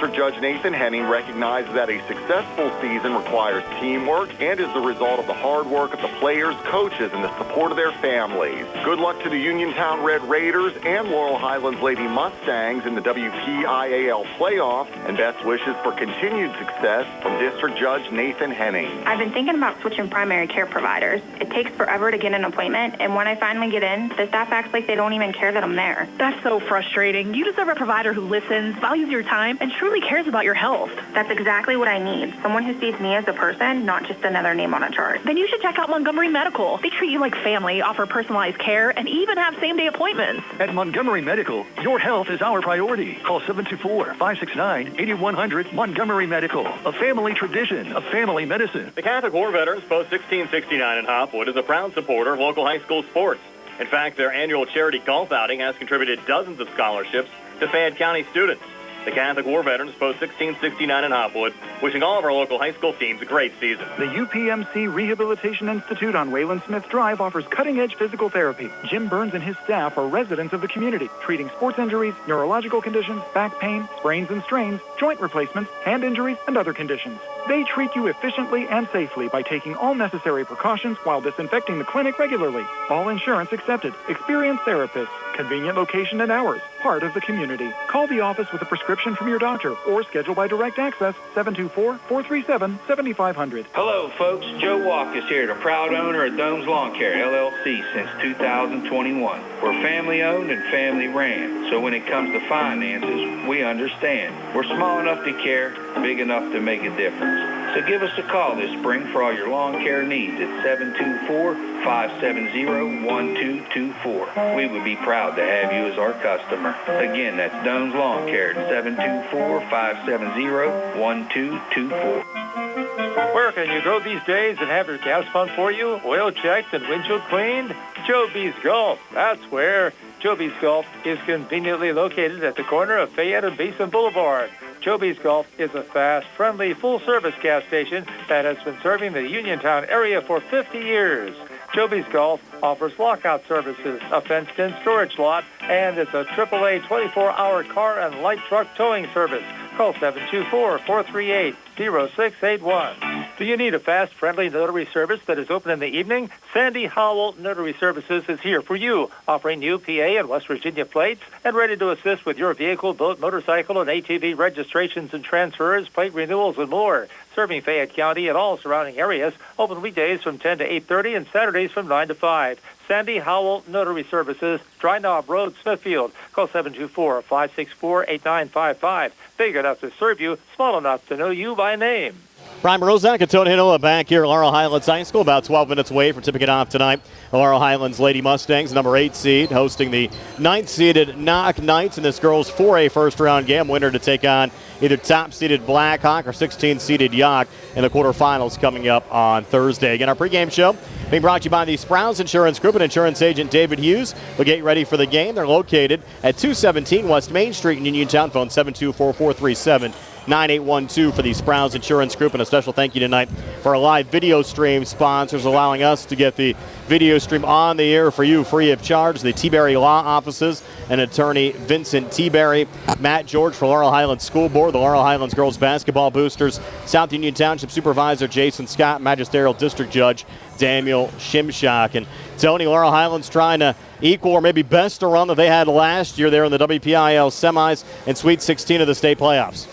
District Judge Nathan Henning recognizes that a successful season requires teamwork and is the result of the hard work of the players, coaches, and the support of their families. Good luck to the Uniontown Red Raiders and Laurel Highlands Lady Mustangs in the WPIAL playoff, and best wishes for continued success from District Judge Nathan Henning. I've been thinking about switching primary care providers. It takes forever to get an appointment, and when I finally get in, the staff acts like they don't even care that I'm there. That's so frustrating. You deserve a provider who listens, values your time, and truly cares about your health. That's exactly what I need. Someone who sees me as a person, not just another name on a chart. Then you should check out Montgomery Medical. They treat you like family, offer personalized care, and even have same-day appointments. At Montgomery Medical, your health is our priority. Call 724-569-8100 Montgomery Medical, a family tradition of family medicine. The Catholic War Veterans Post 1669 in Hopwood is a proud supporter of local high school sports. In fact, their annual charity golf outing has contributed dozens of scholarships to Fayette County students. The Catholic War Veterans Post 1669 in Hopwood, wishing all of our local high school teams a great season. The UPMC Rehabilitation Institute on Wayland Smith Drive offers cutting-edge physical therapy. Jim Burns and his staff are residents of the community, treating sports injuries, neurological conditions, back pain, sprains and strains, joint replacements, hand injuries, and other conditions. They treat you efficiently and safely by taking all necessary precautions while disinfecting the clinic regularly. All insurance accepted. Experienced therapists. Convenient location and hours. Part of the community. Call the office with a prescription from your doctor or schedule by direct access 724-437-7500. Hello, folks. Joe Walk is here, the proud owner of Dome's Lawn Care, LLC, since 2021. We're family-owned and family-ran, so when it comes to finances, we understand. We're small enough to care, big enough to make a difference. So give us a call this spring for all your lawn care needs at 724-570-1224. We would be proud to have you as our customer. Again, that's Dome's Lawn Care at 724-570-1224. Where can you go these days and have your gas pumped for you, oil checked, and windshield cleaned? Joby's Golf. That's where. Joby's Golf is conveniently located at the corner of Fayette and Basin Boulevard. Joby's Golf is a fast, friendly, full-service gas station that has been serving the Uniontown area for 50 years. Joby's Golf offers lockout services, a fenced-in storage lot, and it's a AAA 24-hour car and light truck towing service. Call 724-438-0681. Do you need a fast, friendly notary service that is open in the evening? Sandy Howell Notary Services is here for you, offering UPA and West Virginia plates and ready to assist with your vehicle, boat, motorcycle, and ATV registrations and transfers, plate renewals, and more. Serving Fayette County and all surrounding areas, open weekdays from 10 to 8:30 and Saturdays from 9 to 5. Sandy Howell Notary Services, Dry Knob Road, Smithfield. Call 724-564-8955. Big enough to serve you, small enough to know you by name. Brian Rozak and Tony Hinoa back here at Laurel Highlands High School, about 12 minutes away from tipping it off tonight. The Laurel Highlands Lady Mustangs, number 8 seed, hosting the 9th-seeded Knoch Knights in this girls 4A first-round game. Winner to take on either top-seeded Blackhawk or 16th-seeded Yock in the quarterfinals coming up on Thursday. Again, our pregame show being brought to you by the Sprouse Insurance Group and insurance agent David Hughes. They'll get you ready for the game. They're located at 217 West Main Street in Uniontown. Phone 724-437-9812 for the Sprouse Insurance Group. And a special thank you tonight for our live video stream sponsors, allowing us to get the video stream on the air for you free of charge. The Tiberi Law Offices and attorney Vincent Tiberi, Matt George for Laurel Highlands School Board, the Laurel Highlands Girls Basketball Boosters, South Union Township Supervisor Jason Scott, Magisterial District Judge Daniel Shimshock. And Tony, Laurel Highlands trying to equal or maybe best a run that they had last year there in the WPIAL semis and Sweet 16 of the state playoffs.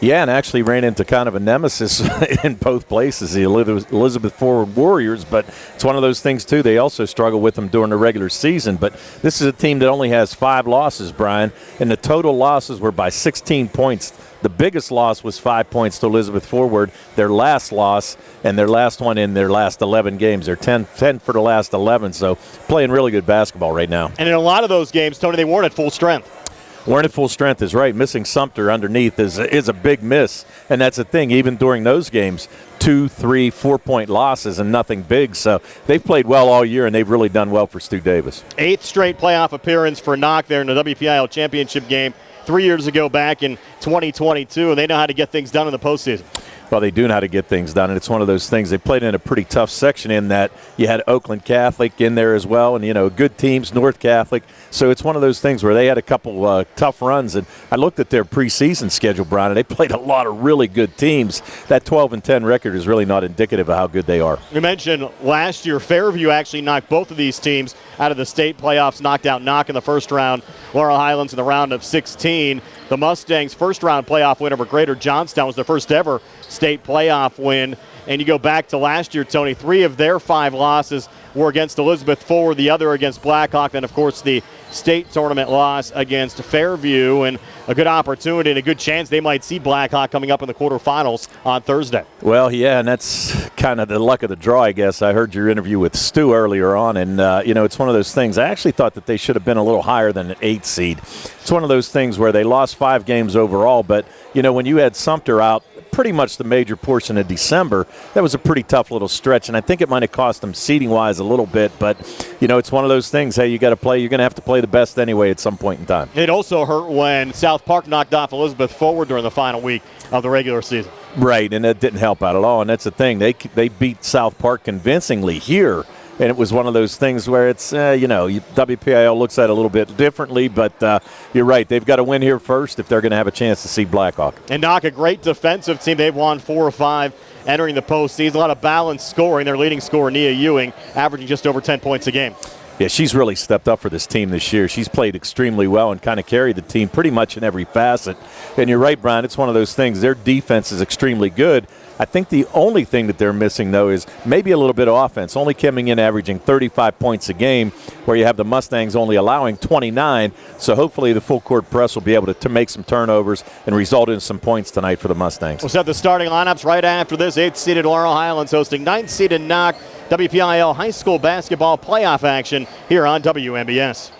Yeah, and actually ran into kind of a nemesis in both places, the Elizabeth Forward Warriors, but it's one of those things, too. They also struggle with them during the regular season, but this is a team that only has 5 losses, Brian, and the total losses were by 16 points. The biggest loss was 5 points to Elizabeth Forward, their last loss, and their last one in their last 11 games. They're 10 for the last 11, so playing really good basketball right now. And in a lot of those games, Tony, they weren't at full strength. Weren't at full strength is right. Missing Sumter underneath is a big miss, and that's the thing. Even during those games, 2, 3, 4-point losses and nothing big. So they've played well all year, and they've really done well for Stu Davis. 8th straight playoff appearance for Knoch there in the WPIAL championship game. 3 years ago back in 2022, and they know how to get things done in the postseason. Well, they do know how to get things done, and it's one of those things. They played in a pretty tough section in that you had Oakland Catholic in there as well, and, good teams, North Catholic. So it's one of those things where they had a couple tough runs, and I looked at their preseason schedule, Brian, and they played a lot of really good teams. That 12-10 record is really not indicative of how good they are. You mentioned last year Fairview actually knocked both of these teams out of the state playoffs, knocked out Knoch in the first round, Laurel Highlands in the round of 16. The Mustangs' first-round playoff win over Greater Johnstown was their first ever state playoff win. And you go back to last year, Tony, 3 of their 5 losses were against Elizabeth Forward, the other against Blackhawk, and, of course, the state tournament loss against Fairview. And a good opportunity and a good chance they might see Blackhawk coming up in the quarterfinals on Thursday. Well, yeah, and that's kind of the luck of the draw, I guess. I heard your interview with Stu earlier on, and, it's one of those things. I actually thought that they should have been a little higher than an 8 seed. It's one of those things where they lost 5 games overall, but, when you had Sumter out pretty much the major portion of December, that was a pretty tough little stretch, and I think it might have cost them seeding-wise a little bit, but, it's one of those things. Hey, you're going to have to play the best anyway at some point in time. It also hurt when South Park knocked off Elizabeth Forward during the final week of the regular season. Right, and that didn't help out at all, and that's the thing. They beat South Park convincingly here, and it was one of those things where it's, WPIAL looks at it a little bit differently, but you're right. They've got to win here first if they're going to have a chance to see Blackhawk. And Knoch, a great defensive team. They've won 4 or 5 entering the postseason. A lot of balanced scoring. Their leading scorer, Nia Ewing, averaging just over 10 points a game. Yeah, she's really stepped up for this team this year. She's played extremely well and kind of carried the team pretty much in every facet. And you're right, Brian, it's one of those things. Their defense is extremely good. I think the only thing that they're missing, though, is maybe a little bit of offense, only coming in averaging 35 points a game, where you have the Mustangs only allowing 29. So hopefully the full-court press will be able to make some turnovers and result in some points tonight for the Mustangs. We'll set the starting lineups right after this. 8th-seeded Laurel Highlands hosting 9th-seeded Knoch. WPIAL high school basketball playoff action here on WMBS.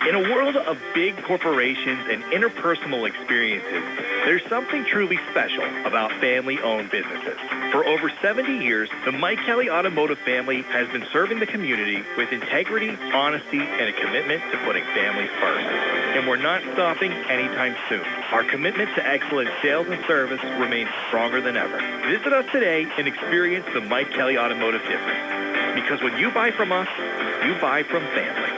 In a world of big corporations and interpersonal experiences, there's something truly special about family-owned businesses. For over 70 years, the Mike Kelly Automotive family has been serving the community with integrity, honesty, and a commitment to putting families first. And we're not stopping anytime soon. Our commitment to excellent sales and service remains stronger than ever. Visit us today and experience the Mike Kelly Automotive difference. Because when you buy from us, you buy from family.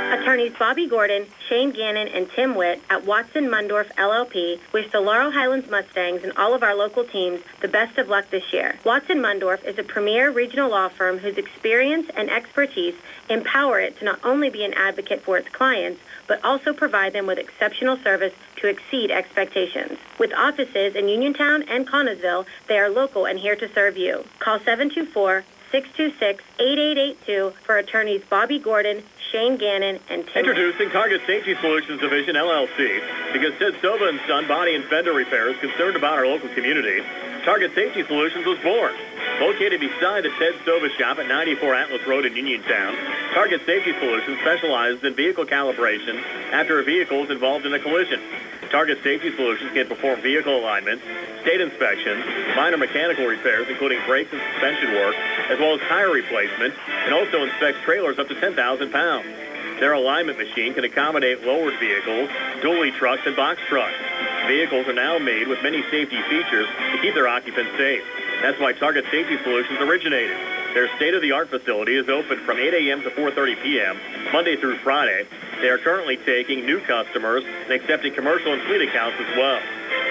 Attorneys Bobby Gordon, Shane Gannon, and Tim Witt at Watson Mundorf LLP wish the Laurel Highlands Mustangs and all of our local teams the best of luck this year. Watson Mundorf is a premier regional law firm whose experience and expertise empower it to not only be an advocate for its clients, but also provide them with exceptional service to exceed expectations. With offices in Uniontown and Connellsville, they are local and here to serve you. Call 724-626-8882 for attorneys Bobby Gordon, Shane Gannon, and Tim. Introducing Target Safety Solutions Division, LLC. Because Ted Sova and Son Body and Fender Repair is concerned about our local community, Target Safety Solutions was born. Located beside the Ted Sova shop at 94 Atlas Road in Uniontown, Target Safety Solutions specializes in vehicle calibration after a vehicle is involved in a collision. Target Safety Solutions can perform vehicle alignments, state inspections, minor mechanical repairs, including brakes and suspension work, as well as tire replacement, and also inspects trailers up to 10,000 pounds. Their alignment machine can accommodate lowered vehicles, dually trucks, and box trucks. Vehicles are now made with many safety features to keep their occupants safe. That's why Target Safety Solutions originated. Their state-of-the-art facility is open from 8 a.m. to 4:30 p.m., Monday through Friday. They are currently taking new customers and accepting commercial and fleet accounts as well.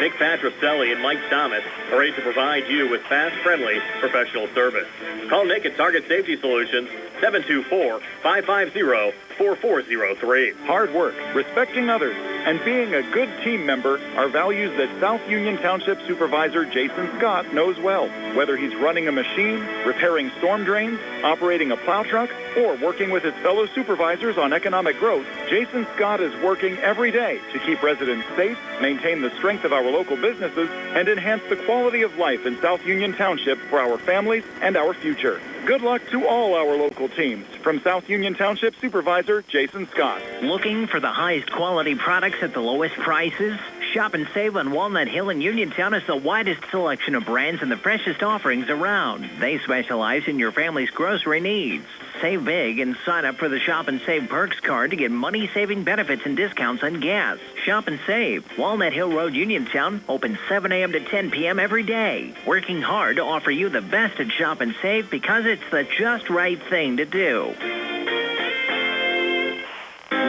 Nick Patricelli and Mike Thomas are ready to provide you with fast, friendly, professional service. Call Nick at Target Safety Solutions, 724-550-4403. Hard work, respecting others, and being a good team member are values that South Union Township Supervisor Jason Scott knows well. Whether he's running a machine, repairing storm drains, operating a plow truck, or working with his fellow supervisors on economic growth, Jason Scott is working every day to keep residents safe, maintain the strength of our local businesses, and enhance the quality of life in South Union Township for our families and our future. Good luck to all our local teams. From South Union Township Supervisor Jason Scott. Looking for the highest quality products at the lowest prices? Shop and save on Walnut Hill and Uniontown has the widest selection of brands and the freshest offerings around. They specialize in your family's grocery needs. Save big and sign up for the Shop and Save Perks card to get money-saving benefits and discounts on gas. Shop and Save. Walnut Hill Road, Uniontown, open 7 a.m. to 10 p.m. every day. Working hard to offer you the best at Shop and Save because it's the just right thing to do.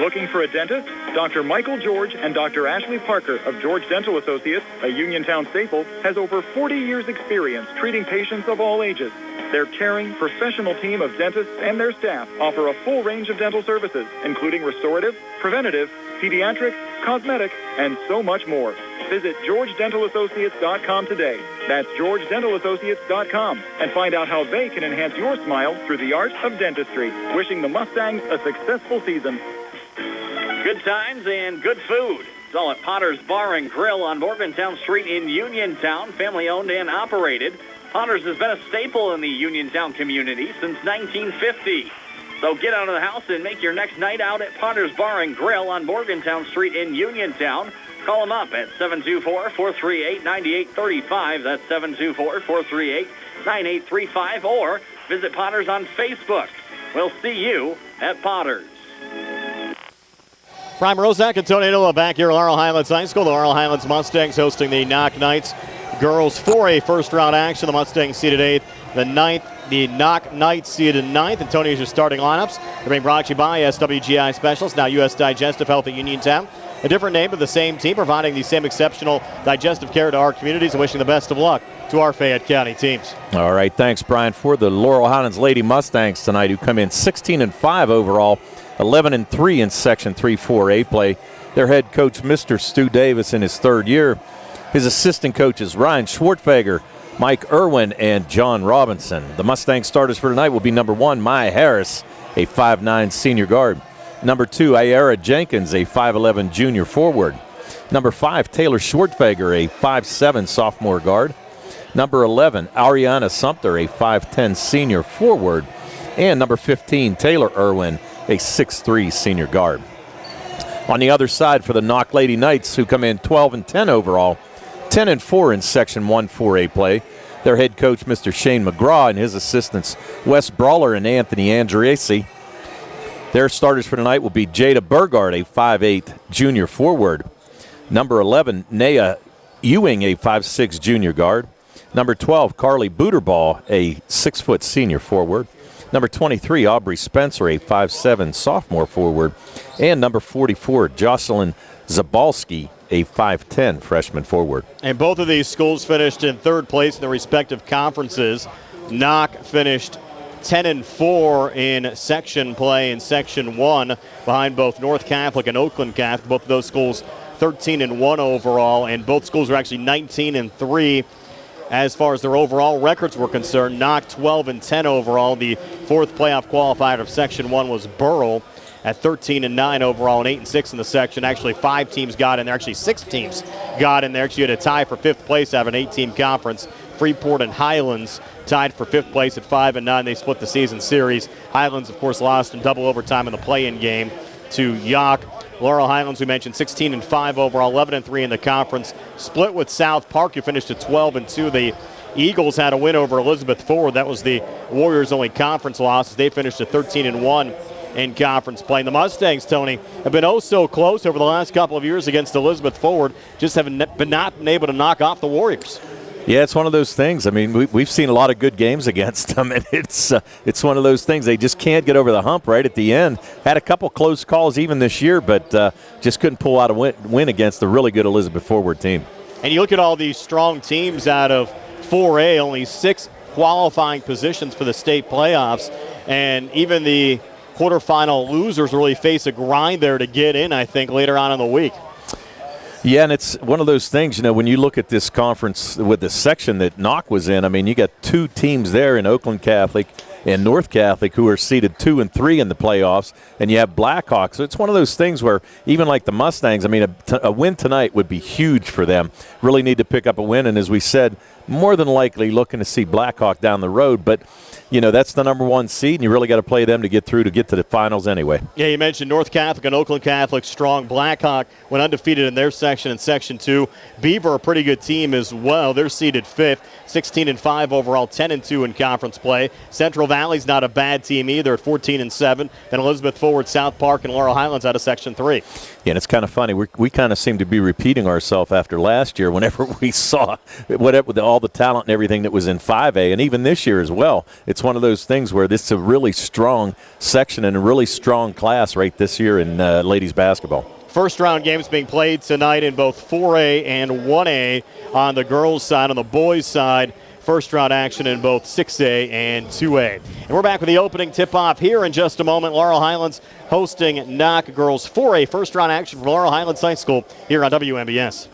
Looking for a dentist? Dr. Michael George and Dr. Ashley Parker of George Dental Associates, a Uniontown staple, has over 40 years' experience treating patients of all ages. Their caring, professional team of dentists and their staff offer a full range of dental services, including restorative, preventative, pediatric, cosmetic, and so much more. Visit GeorgeDentalAssociates.com today. That's GeorgeDentalAssociates.com, and find out how they can enhance your smile through the art of dentistry. Wishing the Mustangs a successful season. Good times and good food. It's all at Potter's Bar and Grill on Morgantown Street in Uniontown, family owned and operated. Potter's has been a staple in the Uniontown community since 1950. So get out of the house and make your next night out at Potter's Bar and Grill on Morgantown Street in Uniontown. Call them up at 724-438-9835. That's 724-438-9835. Or visit Potter's on Facebook. We'll see you at Potter's. Brian Rozak and Tony Inola back here at Laurel Highlands High School. The Laurel Highlands Mustangs hosting the Knoch Knights girls 4A first-round action. The Mustangs seeded 8th. The Knoch Knights seeded 9th. And Tony is your starting lineups. They're being brought to you by SWGI Specialists, now U.S. Digestive Health at Uniontown. A different name, but the same team, providing the same exceptional digestive care to our communities, and wishing the best of luck to our Fayette County teams. All right, thanks, Brian. For the Laurel Highlands Lady Mustangs tonight, who come in 16-5 overall, 11-3 in Section 3-4A play. Their head coach, Mr. Stu Davis, in his third year. His assistant coaches, Ryan Schwartfager, Mike Irwin, and John Robinson. The Mustang starters for tonight will be number 1, Maya Harris, a 5'9 senior guard. Number 2, Ayara Jenkins, a 5'11 junior forward. Number 5, Taylor Schwartfager, a 5'7 sophomore guard. Number 11, Ariana Sumter, a 5'10 senior forward. And number 15, Taylor Irwin, a 6'3 senior guard. On the other side for the Knoch Lady Knights, who come in 12-10 overall, 10-4 in Section 1-4A play. Their head coach, Mr. Shane McGraw, and his assistants, Wes Brawler and Anthony Andriesi. Their starters for tonight will be Jada Burgard, a 5'8 junior forward. Number 11, Naya Ewing, a 5'6 junior guard. Number 12, Carly Booterball, a 6' senior forward. Number 23, Aubrey Spencer, a 5'7 sophomore forward. And number 44, Jocelyn Zabalski, a 5'10 freshman forward. And both of these schools finished in third place in their respective conferences. Knoch finished 10-4 in section play in Section 1, behind both North Catholic and Oakland Catholic. Both of those schools 13-1 overall, and both schools are actually 19-3 as far as their overall records were concerned. Knoch 12-10 overall. The fourth playoff qualifier of Section 1 was Burrell at 13-9 overall and 8-6 in the section. Actually, 5 teams got in there. Actually, 6 teams got in there. Actually, you had a tie for 5th place out of an 8-team conference. Freeport and Highlands tied for 5th place at 5-9. They split the season series. Highlands, of course, lost in double overtime in the play-in game to Yock. Laurel Highlands, we mentioned, 16-5 overall, 11-3 in the conference. Split with South Park, who finished at 12-2. The Eagles had a win over Elizabeth Forward. That was the Warriors' only conference loss. They finished at 13-1 in conference play. And the Mustangs, Tony, have been oh so close over the last couple of years against Elizabeth Forward, just haven't not been able to knock off the Warriors. Yeah, it's one of those things. I mean, we've seen a lot of good games against them, and it's one of those things. They just can't get over the hump right at the end. Had a couple close calls even this year, but just couldn't pull out a win against the really good Elizabeth Forward team. And you look at all these strong teams out of 4A, only 6 qualifying positions for the state playoffs, and even the quarterfinal losers really face a grind there to get in, I think, later on in the week. Yeah, and it's one of those things, when you look at this conference with the section that Knoch was in, I mean, you got 2 teams there in Oakland Catholic and North Catholic who are seeded 2 and 3 in the playoffs, and you have Blackhawks. So it's one of those things where even like the Mustangs, I mean, a win tonight would be huge for them. Really need to pick up a win, and as we said, more than likely looking to see Blackhawk down the road, but that's the number 1 seed, and you really got to play them to get through to get to the finals anyway. Yeah, you mentioned North Catholic and Oakland Catholic strong. Blackhawk went undefeated in their section in Section 2. Beaver, a pretty good team as well. They're seeded 5th, 16-5 overall, 10-2 in conference play. Central Valley Valley's not a bad team either at 14-7. Then Elizabeth Forward, South Park, and Laurel Highlands out of Section 3. Yeah, and it's kind of funny. We kind of seem to be repeating ourselves after last year whenever we saw with all the talent and everything that was in 5A, and even this year as well. It's one of those things where this is a really strong section and a really strong class right this year in ladies basketball. First round games being played tonight in both 4A and 1A on the girls' side. On the boys' side, first round action in both 6A and 2A. And we're back with the opening tip-off here in just a moment. Laurel Highlands hosting Knoch girls 4A. First round action for Laurel Highlands High School here on WMBS.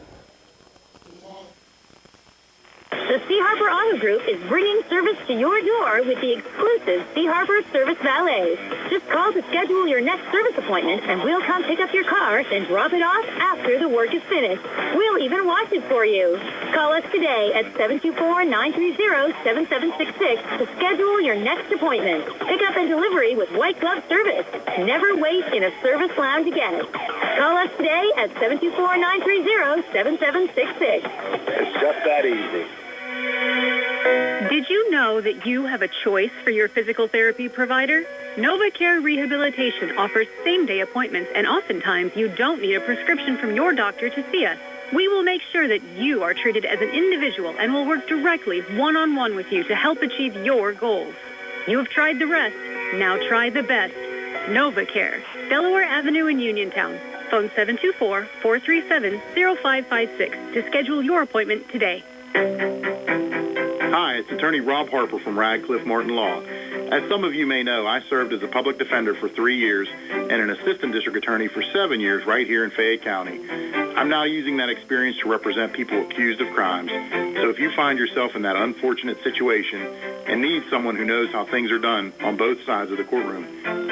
The Sea Harbor Auto Group is bringing service to your door with the exclusive Sea Harbor Service Valet. Just call to schedule your next service appointment, and we'll come pick up your car and drop it off after the work is finished. We'll even wash it for you. Call us today at 724-930-7766 to schedule your next appointment. Pickup and delivery with white glove service. Never wait in a service lounge again. Call us today at 724-930-7766. It's just that easy. Did you know that you have a choice for your physical therapy provider? NovaCare Rehabilitation offers same-day appointments, and oftentimes you don't need a prescription from your doctor to see us. We will make sure that you are treated as an individual and will work directly one-on-one with you to help achieve your goals. You have tried the rest. Now try the best. NovaCare, Delaware Avenue in Uniontown. Phone 724-437-0556 to schedule your appointment today. Hi, it's attorney Rob Harper from Radcliffe Martin Law. As some of you may know, I served as a public defender for 3 years and an assistant district attorney for 7 years right here in Fayette County. I'm now using that experience to represent people accused of crimes. So if you find yourself in that unfortunate situation and need someone who knows how things are done on both sides of the courtroom,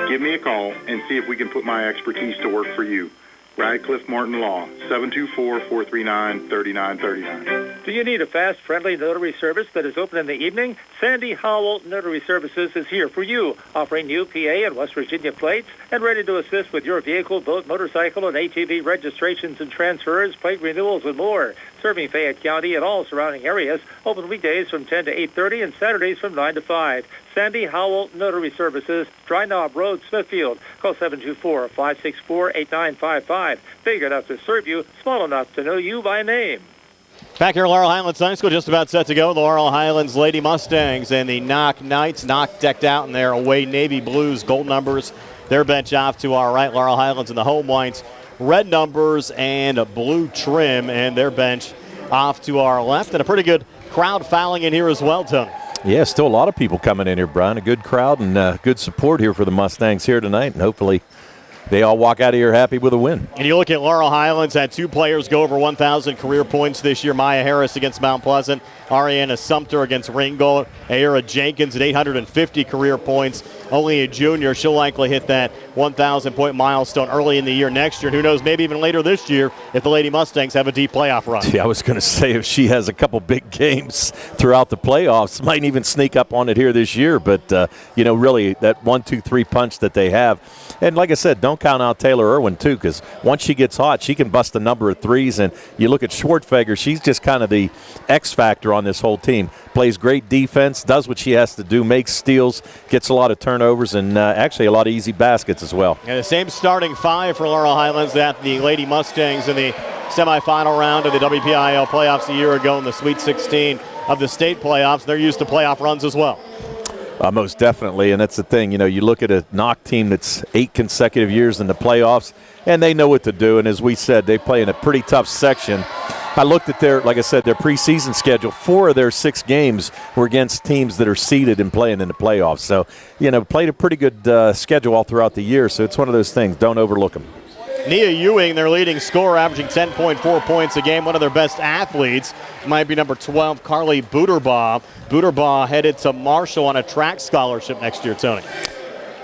give me a call and see if we can put my expertise to work for you. Radcliffe Martin Law, 724-439-3939. Do you need a fast, friendly notary service that is open in the evening? Sandy Howell Notary Services is here for you, offering new PA and West Virginia plates and ready to assist with your vehicle, boat, motorcycle, and ATV registrations and transfers, plate renewals, and more. Serving Fayette County and all surrounding areas, open weekdays from 10 to 8:30 and Saturdays from 9 to 5. Sandy Howell Notary Services, Dry Knob Road, Smithfield. Call 724-564-8955. Big enough to serve you, small enough to know you by name. Back here at Laurel Highlands High School, just about set to go. The Laurel Highlands Lady Mustangs and the Knoch Knights. Knoch decked out in their away navy blues, gold numbers. Their bench off to our right. Laurel Highlands and the home whites, red numbers and a blue trim, and their bench off to our left. And a pretty good crowd fouling in here as well, Tony. Yeah, still a lot of people coming in here, Brian. A good crowd and good support here for the Mustangs here tonight, and hopefully they all walk out of here happy with a win. And you look at Laurel Highlands, had 2 players go over 1,000 career points this year. Maya Harris against Mount Pleasant. Ariana Sumter against Ringgold. Ayera Jenkins at 850 career points. Only a junior. She'll likely hit that 1,000-point milestone early in the year next year. And who knows, maybe even later this year if the Lady Mustangs have a deep playoff run. Yeah, I was going to say if she has a couple big games throughout the playoffs, might even sneak up on it here this year. But, really that 1-2-3 punch that they have. And like I said, don't count out Taylor Irwin, too, because once she gets hot, she can bust a number of threes. And you look at Schwartfeger, she's just kind of the X factor on this whole team. Plays great defense, does what she has to do, makes steals, gets a lot of turnovers, and actually a lot of easy baskets as well. And the same starting 5 for Laurel Highlands that the Lady Mustangs in the semifinal round of the WPIAL playoffs a year ago in the Sweet 16 of the state playoffs. They're used to playoff runs as well. Most definitely, and that's the thing. You look at a Knoch team that's 8 consecutive years in the playoffs, and they know what to do. And as we said, they play in a pretty tough section. I looked at their preseason schedule. 4 of their 6 games were against teams that are seeded and playing in the playoffs. So, played a pretty good schedule all throughout the year. So it's one of those things. Don't overlook them. Nia Ewing, their leading scorer, averaging 10.4 points a game. One of their best athletes might be number 12, Carly Booterbaugh. Booterbaugh headed to Marshall on a track scholarship next year, Tony.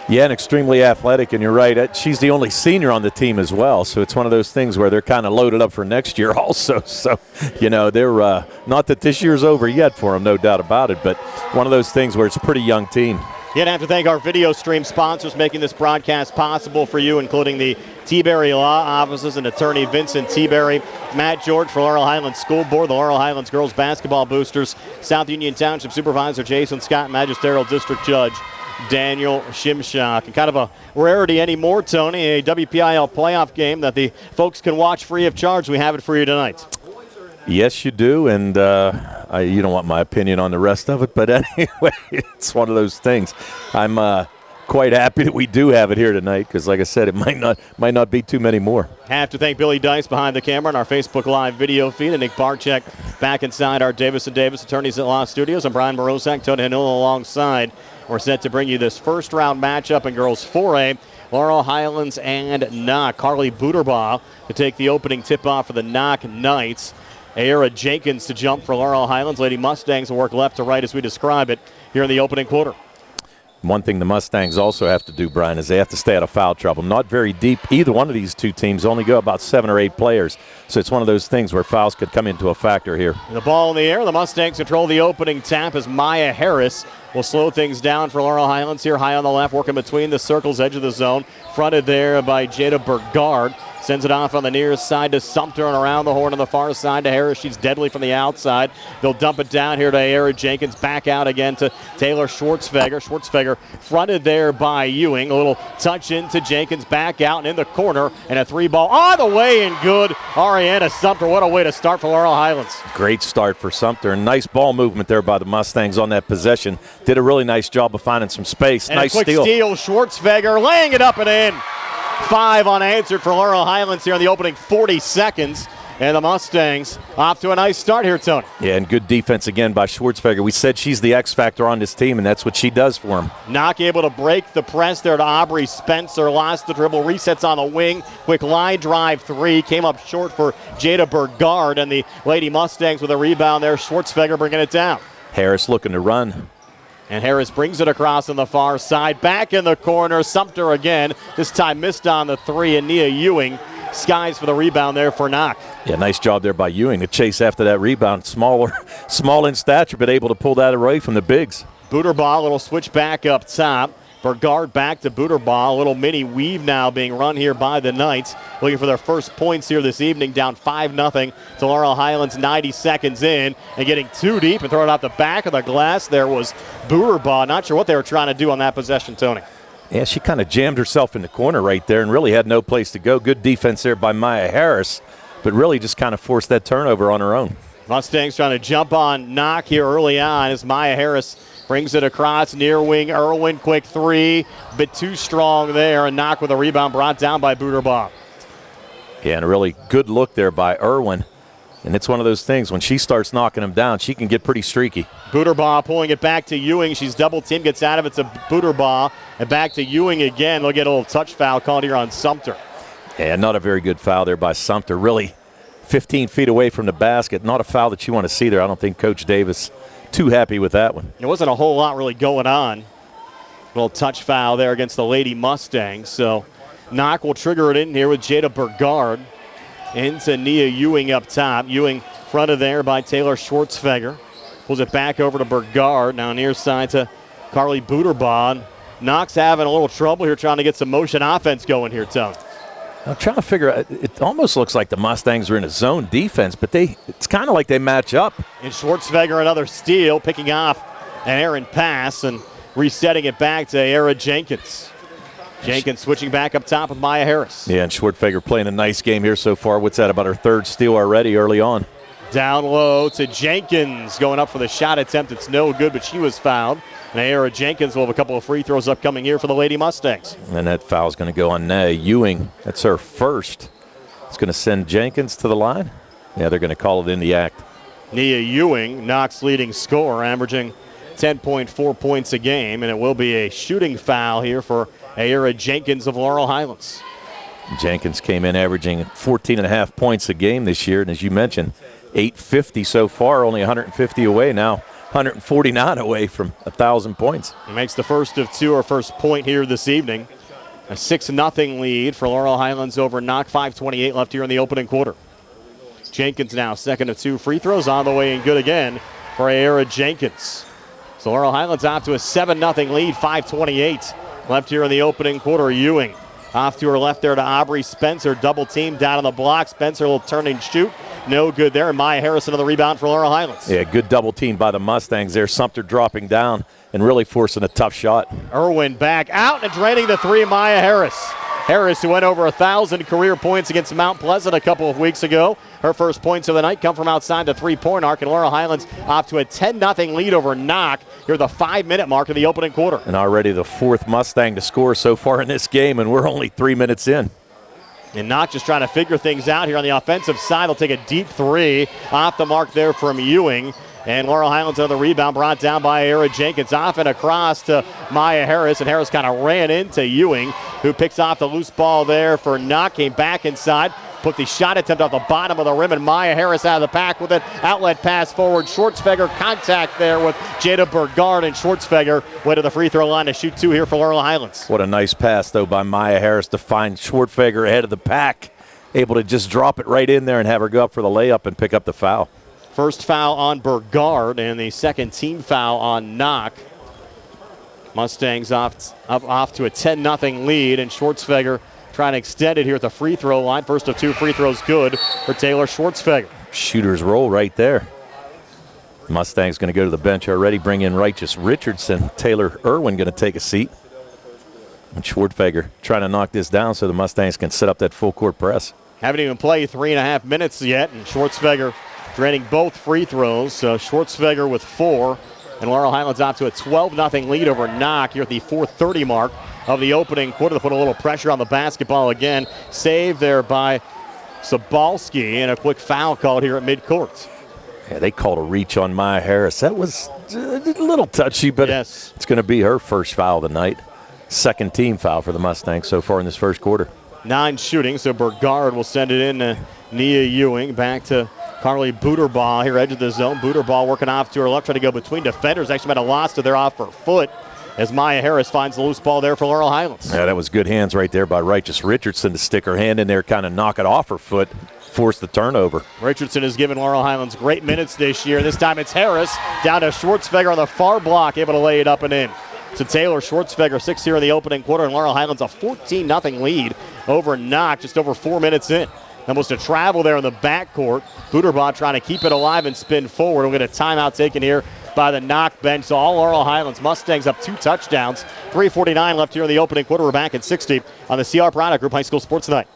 Yeah, and extremely athletic, and you're right. She's the only senior on the team as well, so it's one of those things where they're kind of loaded up for next year also. So, they're not that this year's over yet for them, no doubt about it, but one of those things where it's a pretty young team. You'd have to thank our video stream sponsors making this broadcast possible for you, including the Tiberi Law Offices and attorney Vincent Tiberi, Matt George for Laurel Highlands School Board, the Laurel Highlands Girls Basketball Boosters, South Union Township Supervisor Jason Scott, Magisterial District Judge Daniel Shimshock. And kind of a rarity anymore, Tony, a WPIAL playoff game that the folks can watch free of charge. We have it for you tonight. Yes, you do, and you don't want my opinion on the rest of it, but anyway, it's one of those things. I'm quite happy that we do have it here tonight because, like I said, it might not be too many more. Have to thank Billy Dice behind the camera on our Facebook Live video feed, and Nick Barczyk back inside our Davis & Davis Attorneys at Law Studios. I'm Brian Morosak, Tony Hanula alongside. We're set to bring you this first-round matchup in girls 4A. Laurel Highlands and Knoch. Carly Buterbaugh to take the opening tip-off for the Knoch Knights. Ayera Jenkins to jump for Laurel Highlands. Lady Mustangs will work left to right as we describe it here in the opening quarter. One thing the Mustangs also have to do, Brian, is they have to stay out of foul trouble. Not very deep. Either one of these two teams only go about 7 or 8 players. So it's one of those things where fouls could come into a factor here. The ball in the air. The Mustangs control the opening tap as Maya Harris will slow things down for Laurel Highlands here. High on the left, working between the circles, edge of the zone. Fronted there by Jada Burgard. Sends it off on the near side to Sumter and around the horn on the far side to Harris. She's deadly from the outside. They'll dump it down here to Ayera Jenkins. Back out again to Taylor Schwartzfeger. Schwartzfeger fronted there by Ewing. A little touch into Jenkins. Back out and in the corner. And a 3-ball all the way and good. Ariana Sumter, what a way to start for Laurel Highlands. Great start for Sumter. And nice ball movement there by the Mustangs on that possession. Did a really nice job of finding some space. And nice a quick steal. Schwartzfeger laying it up and in. 5 unanswered for Laurel Highlands here in the opening 40 seconds. And the Mustangs off to a nice start here, Tony. Yeah, and good defense again by Schwartzfeger. We said she's the X factor on this team, and that's what she does for them. Knoch able to break the press there to Aubrey Spencer. Lost the dribble, resets on the wing. Quick line drive 3. Came up short for Jada Burgard, and the Lady Mustangs with a rebound there. Schwartzfeger bringing it down. Harris looking to run. And Harris brings it across on the far side. Back in the corner. Sumter again. This time missed on the 3. And Nia Ewing skies for the rebound there for Knoch. Yeah, nice job there by Ewing to chase after that rebound. Small in stature, but able to pull that away from the bigs. Buterbaugh, a little switch back up top. Burgard back to Buterbaugh. A little mini weave now being run here by the Knights. Looking for their first points here this evening. Down 5-0 to Laurel Highlands 90 seconds in. And getting too deep and throwing it out the back of the glass. There was Buterbaugh. Not sure what they were trying to do on that possession, Tony. Yeah, she kind of jammed herself in the corner right there and really had no place to go. Good defense there by Maya Harris, but really just kind of forced that turnover on her own. Mustangs trying to jump on Knoch here early on as Maya Harris brings it across near wing. Irwin, quick 3. Bit too strong there, and Knoch with a rebound brought down by Buterbaugh. Yeah, and a really good look there by Irwin. And it's one of those things, when she starts knocking them down, she can get pretty streaky. Buterbaugh pulling it back to Ewing. She's double teamed, gets out of it to Buterbaugh, and back to Ewing again. They'll get a little touch foul called here on Sumter. Yeah, not a very good foul there by Sumter. Really 15 feet away from the basket. Not a foul that you want to see there. I don't think Coach Davis too happy with that one. There wasn't a whole lot really going on. A little touch foul there against the Lady Mustangs. So Knoch will trigger it in here with Jada Burgard into Nia Ewing up top. Ewing fronted there by Taylor Schwartzfeger. Pulls it back over to Burgard. Now near side to Carly Buterbaugh. Knoch's having a little trouble here trying to get some motion offense going here, Tone. I'm trying to figure out, it almost looks like the Mustangs are in a zone defense, but it's kind of like they match up. And Schwartzfeger another steal, picking off an errant pass and resetting it back to Ayera Jenkins. Jenkins switching back up top with Maya Harris. Yeah, and Schwartzfeger playing a nice game here so far. What's that, about her 3rd steal already early on? Down low to Jenkins, going up for the shot attempt. It's no good, but she was fouled. And Ayera Jenkins will have a couple of free throws upcoming here for the Lady Mustangs. And that foul's going to go on Nia Ewing. That's her first. It's going to send Jenkins to the line. Yeah, they're going to call it in the act. Nia Ewing, Knoch's leading scorer, averaging 10.4 points a game. And it will be a shooting foul here for Ayera Jenkins of Laurel Highlands. Jenkins came in averaging 14.5 points a game this year. And as you mentioned, 850 so far, only 150 away now. 149 away from 1,000 points. He makes the first of 2, her first point here this evening. A 6-0 lead for Laurel Highlands over Knoch. 5:28 left here in the opening quarter. Jenkins now 2nd of 2 free throws on the way and good again for Ayera Jenkins. So Laurel Highlands off to a 7-0 lead. 5:28 left here in the opening quarter. Ewing off to her left there to Aubrey Spencer. Double team down on the block. Spencer will turn and shoot. no good there. And Maya Harris another rebound for Laurel Highlands. Yeah, good double team by the Mustangs there. Sumter dropping down and really forcing a tough shot. Irwin back out and draining the three, Maya Harris. Harris, who went over 1,000 career points against Mount Pleasant a couple of weeks ago. Her first points of the night come from outside the three-point arc, and Laurel Highlands off to a 10-0 lead over Knoch here at the 5-minute mark of the opening quarter. And already the fourth Mustang to score so far in this game, and we're only 3 minutes in. And Knoch just trying to figure things out here on the offensive side. They'll take a deep three off the mark there from Ewing. And Laurel Highlands another rebound brought down by Era Jenkins. Off and across to Maya Harris. And Harris kind of ran into Ewing, who picks off the loose ball there for Knoch. Came back inside. Put the shot attempt off the bottom of the rim. And Maya Harris out of the pack with an outlet pass forward. Schwartzfeger contact there with Jada Burgard. And Schwartzfeger went to the free throw line to shoot two here for Laurel Highlands. What a nice pass, though, by Maya Harris to find Schwartzfeger ahead of the pack. Able to just drop it right in there and have her go up for the layup and pick up the foul. First foul on Burgard and the second team foul on Knoch. Mustangs off to a 10-0 lead, and Schwartzfeger trying to extend it here at the free throw line. First of two free throws good for Taylor Schwartzfeger. Shooter's roll right there. Mustangs going to go to the bench already, bring in Righteous Richardson. Taylor Irwin going to take a seat. And Schwartzfeger trying to knock this down so the Mustangs can set up that full court press. Haven't even played 3.5 minutes yet, and Schwartzfeger draining both free throws. Schwartzfeger with 4, and Laurel Highlands off to a 12-0 lead over Knoch here at the 4:30 mark of the opening quarter. To put a little pressure on the basketball again. Saved there by Sobalski, and a quick foul called here at midcourt. Yeah, they called a reach on Maya Harris. That was a little touchy, but yes, it's going to be her first foul of the night. Second team foul for the Mustangs so far in this first quarter. 9 shooting, so Burgard will send it in to Nia Ewing. Back to Carly Booterbaugh here, edge of the zone. Booterbaugh working off to her left, trying to go between defenders. Actually might have lost to their off her foot as Maya Harris finds the loose ball there for Laurel Highlands. Yeah, that was good hands right there by Righteous Richardson to stick her hand in there, kind of knock it off her foot, force the turnover. Richardson has given Laurel Highlands great minutes this year. This time it's Harris down to Schwartzfeger on the far block, able to lay it up and in. So Taylor Schwartzfeger 6 here in the opening quarter, and Laurel Highlands a 14-0 lead over Knoch just over 4 minutes in. Almost a travel there in the backcourt. Booterbaugh trying to keep it alive and spin forward. We'll get a timeout taken here by the Knoch bench. So all Laurel Highlands Mustangs up 2 touchdowns. 3:49 left here in the opening quarter. We're back at 60 on the CR Product Group High School Sports Tonight.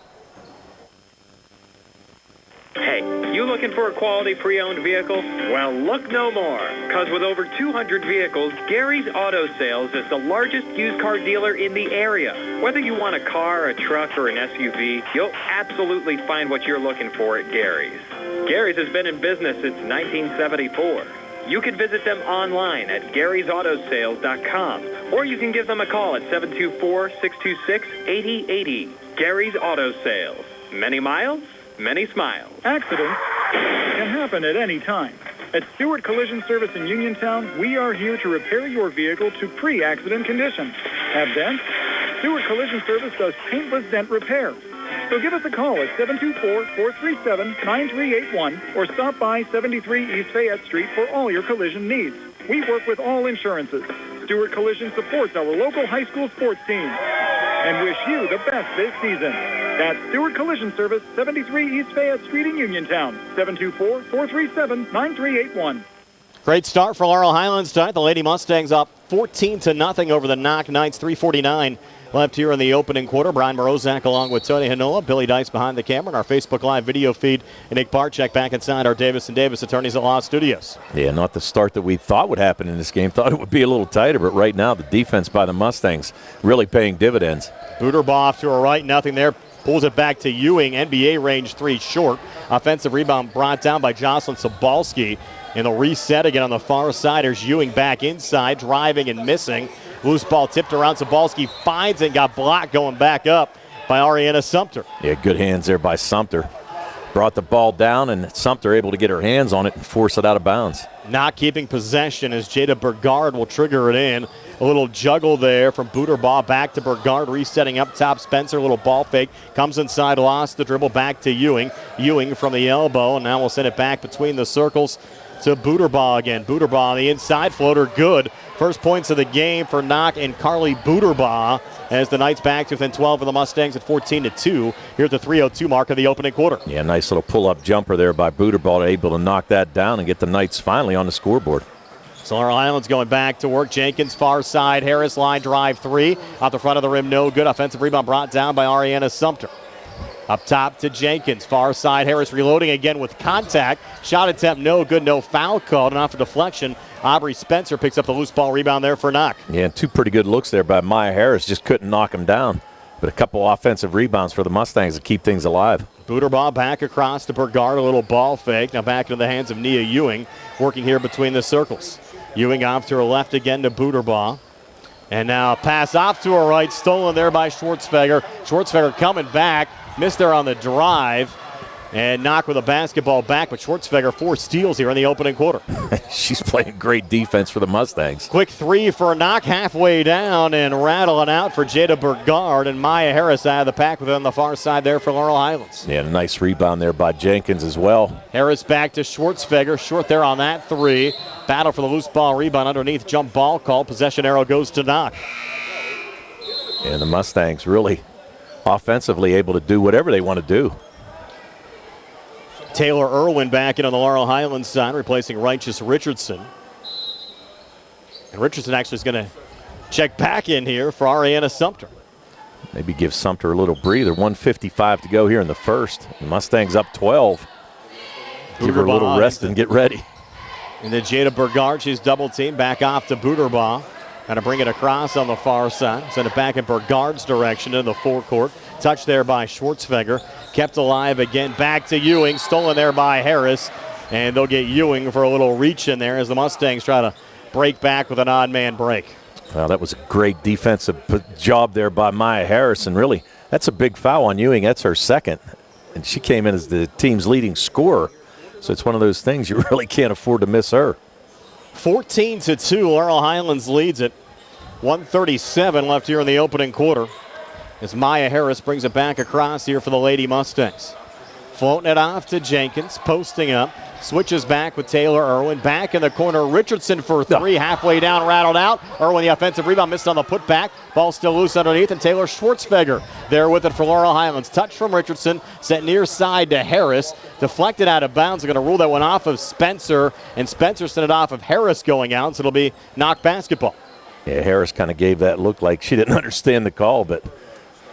Hey, you looking for a quality pre-owned vehicle? Well, look no more, because with over 200 vehicles, Gary's Auto Sales is the largest used car dealer in the area. Whether you want a car, a truck, or an SUV, you'll absolutely find what you're looking for at Gary's. Gary's has been in business since 1974. You can visit them online at Gary'sAutoSales.com, or you can give them a call at 724-626-8080. Gary's Auto Sales. Many miles, many smiles. Accidents can happen at any time. At Stewart Collision Service in Uniontown, we are here to repair your vehicle to pre-accident condition. Have dents? Stewart Collision Service does paintless dent repair. So give us a call at 724-437-9381 or stop by 73 East Fayette Street for all your collision needs. We work with all insurances. Stewart Collision supports our local high school sports teams and wish you the best this season. That's Stewart Collision Service, 73 East Fayette Street in Uniontown, 724-437-9381. Great start for Laurel Highlands tonight. The Lady Mustangs up 14-0 over the Knoch Knights. 3:49 left here in the opening quarter. Brian Morozak along with Tony Hanola, Billy Dice behind the camera, and our Facebook Live video feed, and Nick Barczyk back inside our Davis & Davis Attorneys at Law studios. Yeah, not the start that we thought would happen in this game. Thought it would be a little tighter, but right now the defense by the Mustangs really paying dividends. Booterbaugh off to her right, nothing there. Pulls it back to Ewing, NBA range 3 short. Offensive rebound brought down by Jocelyn Sobalski. And they'll reset again on the far side. Here's Ewing back inside, driving and missing. Loose ball tipped around. Sobalski finds it, got blocked going back up by Ariana Sumter. Yeah, good hands there by Sumter. Brought the ball down, and Sumter able to get her hands on it and force it out of bounds. Not keeping possession as Jada Burgard will trigger it in. A little juggle there from Booterbaugh back to Burgard, resetting up top. Spencer, a little ball fake. Comes inside, lost the dribble back to Ewing. Ewing from the elbow, and now we'll send it back between the circles to Booterbaugh again. Booterbaugh on the inside, floater good First points of the game for Knoch and Carly Booterbaugh as the Knights back to within 12 of the Mustangs at 14-2 here at the 3:02 mark of the opening quarter. Yeah, nice little pull-up jumper there by Booterbaugh, able to knock that down and get the Knights finally on the scoreboard. So Laurel Highlands going back to work. Jenkins, far side. Harris, line drive 3. Out the front of the rim, no good. Offensive rebound brought down by Ariana Sumter. Up top to Jenkins, far side. Harris reloading again with contact. Shot attempt no good, no foul called. And off a deflection, Aubrey Spencer picks up the loose ball rebound there for Knoch. Yeah, 2 pretty good looks there by Maya Harris. Just couldn't knock him down. But a couple offensive rebounds for the Mustangs to keep things alive. Booterbaugh back across to Burgard, a little ball fake. Now back into the hands of Nia Ewing, working here between the circles. Ewing off to her left again to Booterbaugh. And now a pass off to her right, stolen there by Schwartzfeger. Schwartzfeger coming back, missed there on the drive. And Knoch with a basketball back, but Schwartzfeger 4 steals here in the opening quarter. She's playing great defense for the Mustangs. Quick 3 for Knoch, halfway down and rattling out for Jada Burgard, and Maya Harris out of the pack within the far side there for Laurel Highlands. Yeah, a nice rebound there by Jenkins as well. Harris back to Schwartzfeger, short there on that 3. Battle for the loose ball rebound underneath, jump ball call. Possession arrow goes to Knoch. And the Mustangs really offensively able to do whatever they want to do. Taylor Irwin back in on the Laurel Highlands side, replacing Righteous Richardson. And Richardson actually is going to check back in here for Ariana Sumter. Maybe give Sumter a little breather. 1:55 to go here in the first. The Mustangs up 12. Give her a little rest and get ready. And then Jada Burgard, she's double teamed, back off to Booterbaugh. Going to bring it across on the far side. Send it back in Burgard's direction in the forecourt. Touch there by Schwartzfeger. Kept alive again. Back to Ewing. Stolen there by Harris. And they'll get Ewing for a little reach in there as the Mustangs try to break back with an odd man break. Well, that was a great defensive job there by Maya Harris. And really, that's a big foul on Ewing. That's her second. And she came in as the team's leading scorer. So it's one of those things you really can't afford to miss her. 14-2, Laurel Highlands leads it. 1:37 left here in the opening quarter as Maya Harris brings it back across here for the Lady Mustangs. Floating it off to Jenkins, posting up, switches back with Taylor Irwin. Back in the corner, Richardson for 3, halfway down, rattled out. Irwin, the offensive rebound, missed on the putback. Ball still loose underneath, and Taylor Schwartzfeger there with it for Laurel Highlands. Touch from Richardson, sent near side to Harris. Deflected out of bounds. They're going to rule that one off of Spencer, and Spencer sent it off of Harris going out, so it'll be Knoch basketball. Yeah, Harris kind of gave that look like she didn't understand the call, but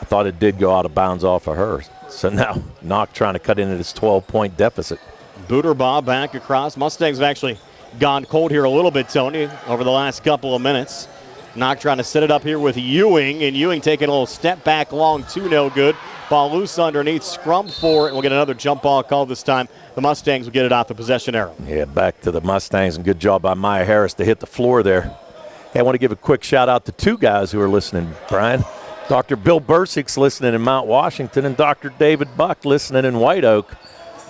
I thought it did go out of bounds off of her. So now Knoch trying to cut into this 12-point deficit. Booterbaugh back across. Mustangs have actually gone cold here a little bit, Tony, over the last couple of minutes. Knoch trying to set it up here with Ewing, and Ewing taking a little step back long, 2, no good. Ball loose underneath, scrum for it. We'll get another jump ball call this time. The Mustangs will get it off the possession arrow. Yeah, back to the Mustangs, and good job by Maya Harris to hit the floor there. Hey, I want to give a quick shout out to 2 guys who are listening, Brian. Dr. Bill Bursick's listening in Mount Washington, and Dr. David Buck listening in White Oak.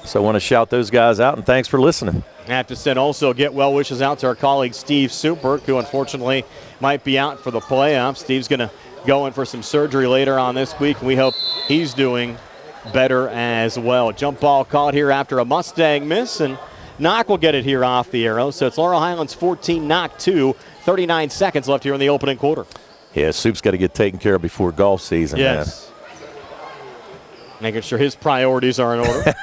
So I want to shout those guys out, and thanks for listening. I have to send also get well wishes out to our colleague Steve Supert, who unfortunately might be out for the playoffs. Steve's going to go in for some surgery later on this week, and we hope he's doing better as well. Jump ball caught here after a Mustang miss, and Knoch will get it here off the arrow. So it's Laurel Highlands 14, Knoch 2, 39 seconds left here in the opening quarter. Yeah, Soup's got to get taken care of before golf season. Yes. Making sure his priorities are in order.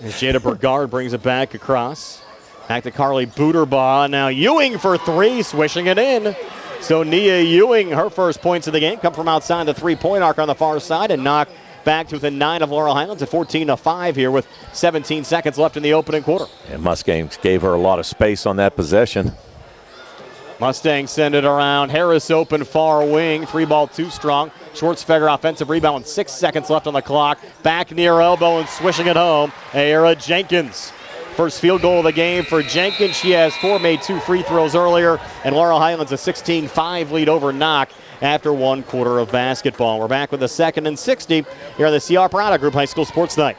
And Jada Burgard brings it back across. Back to Carly Booterbaugh. Now Ewing for 3, swishing it in. So Nia Ewing, her first points of the game come from outside the 3-point arc on the far side, and Knoch back to within 9 of Laurel Highlands at 14-5 here with 17 seconds left in the opening quarter. And Mustangs gave her a lot of space on that possession. Mustangs send it around. Harris open far wing. 3-ball too strong. Schwartzfeger offensive rebound with 6 seconds left on the clock. Back near elbow and swishing it home. Ayera Jenkins. First field goal of the game for Jenkins. She has 4, made 2 free throws earlier. And Laurel Highlands a 16-5 lead over Knoch after 1 quarter of basketball. We're back with the 2nd and 60 here on the C.R. Parada Group High School Sports Night.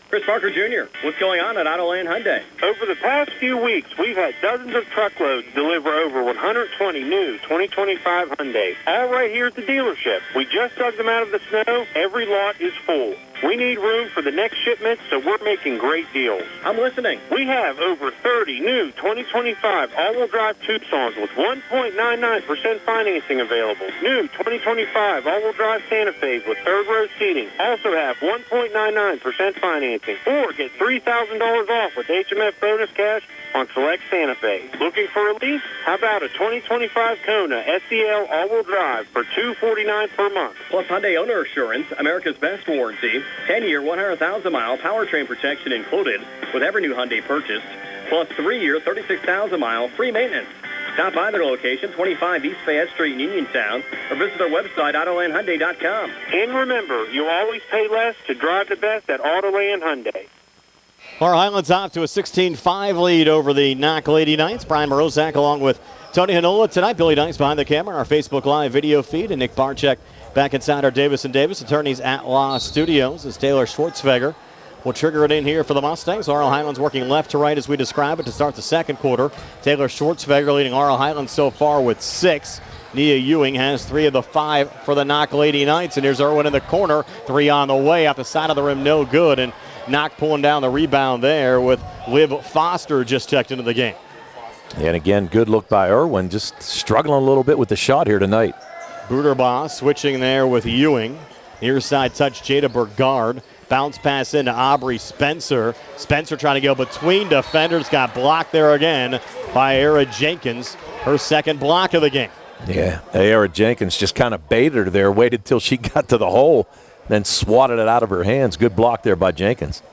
Chris Parker Jr., what's going on at Otto Lane Hyundai? Over the past few weeks, we've had dozens of truckloads deliver over 120 new 2025 Hyundais. All right here at the dealership. We just dug them out of the snow. Every lot is full. We need room for the next shipment, so we're making great deals. I'm listening. We have over 30 new 2025 all-wheel drive Tucsons with 1.99% financing available. New 2025 all-wheel drive Santa Fe's with third-row seating also have 1.99% financing. Or get $3,000 off with HMF bonus cash on select Santa Fe. Looking for a lease? How about a 2025 Kona SEL all-wheel drive for $249 per month? Plus Hyundai Owner Assurance, America's best warranty, 10-year, 100,000-mile powertrain protection included with every new Hyundai purchased, plus 3-year, 36,000-mile free maintenance. Stop by their location, 25 East Fayette Street in Uniontown, or visit their website, AutolandHyundai.com. And remember, you always pay less to drive the best at Autoland Hyundai. Laurel Highlands off to a 16-5 lead over the Knoch Lady Knights. Brian Morozak along with Tony Hanola tonight. Billy Dice behind the camera on our Facebook Live video feed. And Nick Barczyk back inside our Davis & Davis Attorneys at Law Studios as Taylor Schwartzfeger will trigger it in here for the Mustangs. Laurel Highlands working left to right as we describe it to start the second quarter. Taylor Schwartzfeger leading Laurel Highlands so far with 6. Nia Ewing has 3 of the 5 for the Knoch Lady Knights. And here's Irwin in the corner. 3 on the way off the side of the rim. No good. And Knoch pulling down the rebound there with Liv Foster just checked into the game. And again, good look by Irwin. Just struggling a little bit with the shot here tonight. Buderbaugh switching there with Ewing. Near side touch, Jada Burgard. Bounce pass into Aubrey Spencer. Spencer trying to go between defenders. Got blocked there again by Era Jenkins. Her second block of the game. Yeah, Era Jenkins just kind of baited her there, waited till she got to the hole, then swatted it out of her hands. Good block there by Jenkins.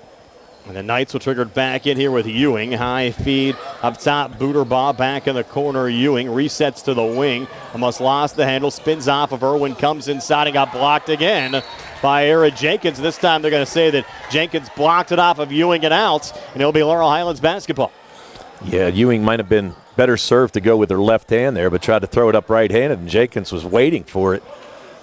And the Knights will trigger it back in here with Ewing. High feed up top. Buderbaugh back in the corner. Ewing resets to the wing. Almost lost the handle. Spins off of Irwin. Comes inside and got blocked again by Era Jenkins. This time they're going to say that Jenkins blocked it off of Ewing and out. And it'll be Laurel Highlands basketball. Yeah, Ewing might have been better served to go with her left hand there, but tried to throw it up right-handed, and Jenkins was waiting for it.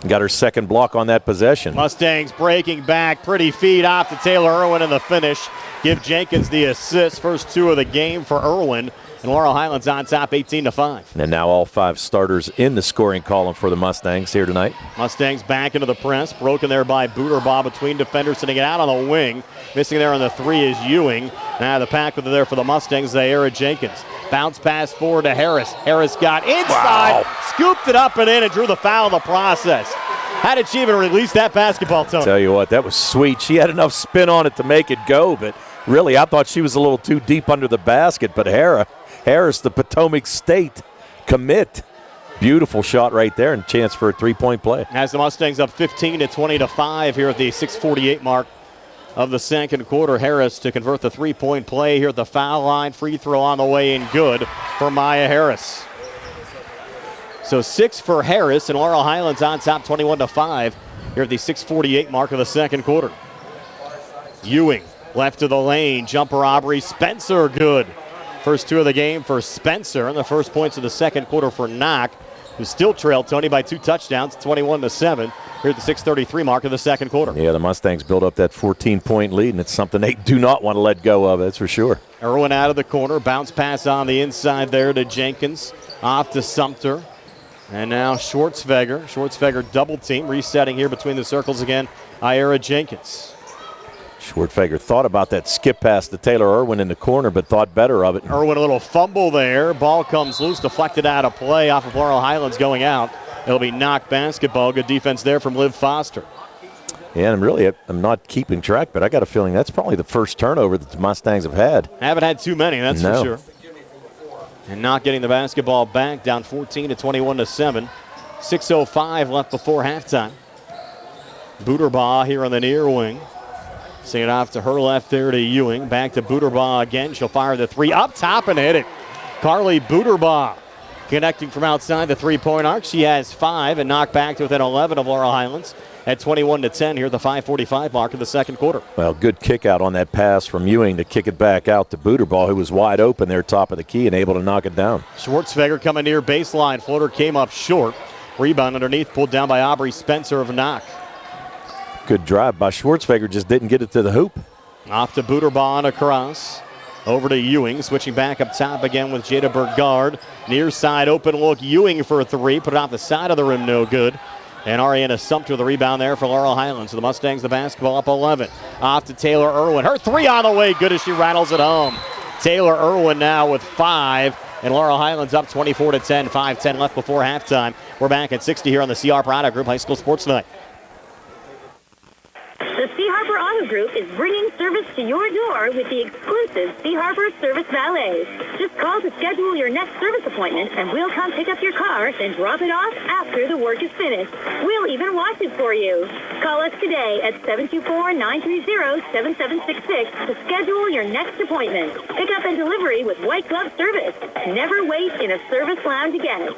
Got her second block on that possession. Mustangs breaking back. Pretty feed off to Taylor Irwin in the finish. Give Jenkins the assist. First 2 of the game for Irwin. And Laurel Highlands on top 18-5. And now all 5 starters in the scoring column for the Mustangs here tonight. Mustangs back into the press. Broken there by Buderbaugh between defenders. Sitting it out on the wing. Missing there on the 3 is Ewing. Now the pack with it there for the Mustangs, Era Jenkins. Bounce pass forward to Harris. Harris got inside, scooped it up and in, and drew the foul in the process. How did she even release that basketball, Tony? Tell you what, that was sweet. She had enough spin on it to make it go, but really I thought she was a little too deep under the basket. But Harris, the Potomac State commit. Beautiful shot right there and chance for a three-point play. As the Mustangs up 15-20-5 here at the 6:48 mark of the second quarter. Harris to convert the three-point play here at the foul line. Free throw on the way in good for Maya Harris. So 6 for Harris, and Laurel Highlands on top 21-5 here at the 6:48 mark of the second quarter. Ewing left to the lane. Jumper Aubrey Spencer good. First 2 of the game for Spencer, and the first points of the second quarter for Knoch, who still trailed Tony by 2 touchdowns, 21-7 here at the 6:33 mark of the second quarter. Yeah, the Mustangs built up that 14-point lead, and it's something they do not want to let go of, that's for sure. Irwin out of the corner. Bounce pass on the inside there to Jenkins. Off to Sumter. And now Schwartzfeger. Schwartzfeger double team. Resetting here between the circles again. Era Jenkins. Schwartzfeger thought about that skip pass to Taylor Irwin in the corner, but thought better of it. Irwin a little fumble there. Ball comes loose, deflected out of play off of Laurel Highlands going out. It'll be Knoch basketball. Good defense there from Liv Foster. Yeah, and really, I'm not keeping track, but I got a feeling that's probably the first turnover that the Mustangs have had. Haven't had too many, that's for sure. And not getting the basketball back, down 14-21-7. 6:05 left before halftime. Buderbaugh here on the near wing. Sing it off to her left there to Ewing. Back to Buderbaugh again. She'll fire the 3 up top and hit it. Carly Buderbaugh connecting from outside the three-point arc. She has 5 and knocked back to within 11 of Laurel Highlands at 21-10 here at the 5:45 mark of the second quarter. Well, good kick out on that pass from Ewing to kick it back out to Buderbaugh, who was wide open there, top of the key, and able to knock it down. Schwartzfeger coming near baseline. Floater came up short. Rebound underneath, pulled down by Aubrey Spencer of Knoch. Good drive by Schwartzfeger, just didn't get it to the hoop. Off to Buderbaugh and across. Over to Ewing, switching back up top again with Jada Burgard. Near side open look, Ewing for a 3. Put it off the side of the rim, no good. And Ariana Sumter, the rebound there for Laurel Highlands. So the Mustangs, the basketball up 11. Off to Taylor Irwin. Her three on the way. Good as she rattles it home. Taylor Irwin now with 5. And Laurel Highlands up 24-10. 5:10 left before halftime. We're back at 60 here on the CR Product Group High School Sports Night. The Sea Harbor Auto Group is bringing service to your door with the exclusive Sea Harbor Service Valet. Just call to schedule your next service appointment, and we'll come pick up your car, then drop it off after the work is finished. We'll even wash it for you. Call us today at 724-930-7766 to schedule your next appointment. Pickup and delivery with white glove service. Never wait in a service lounge again.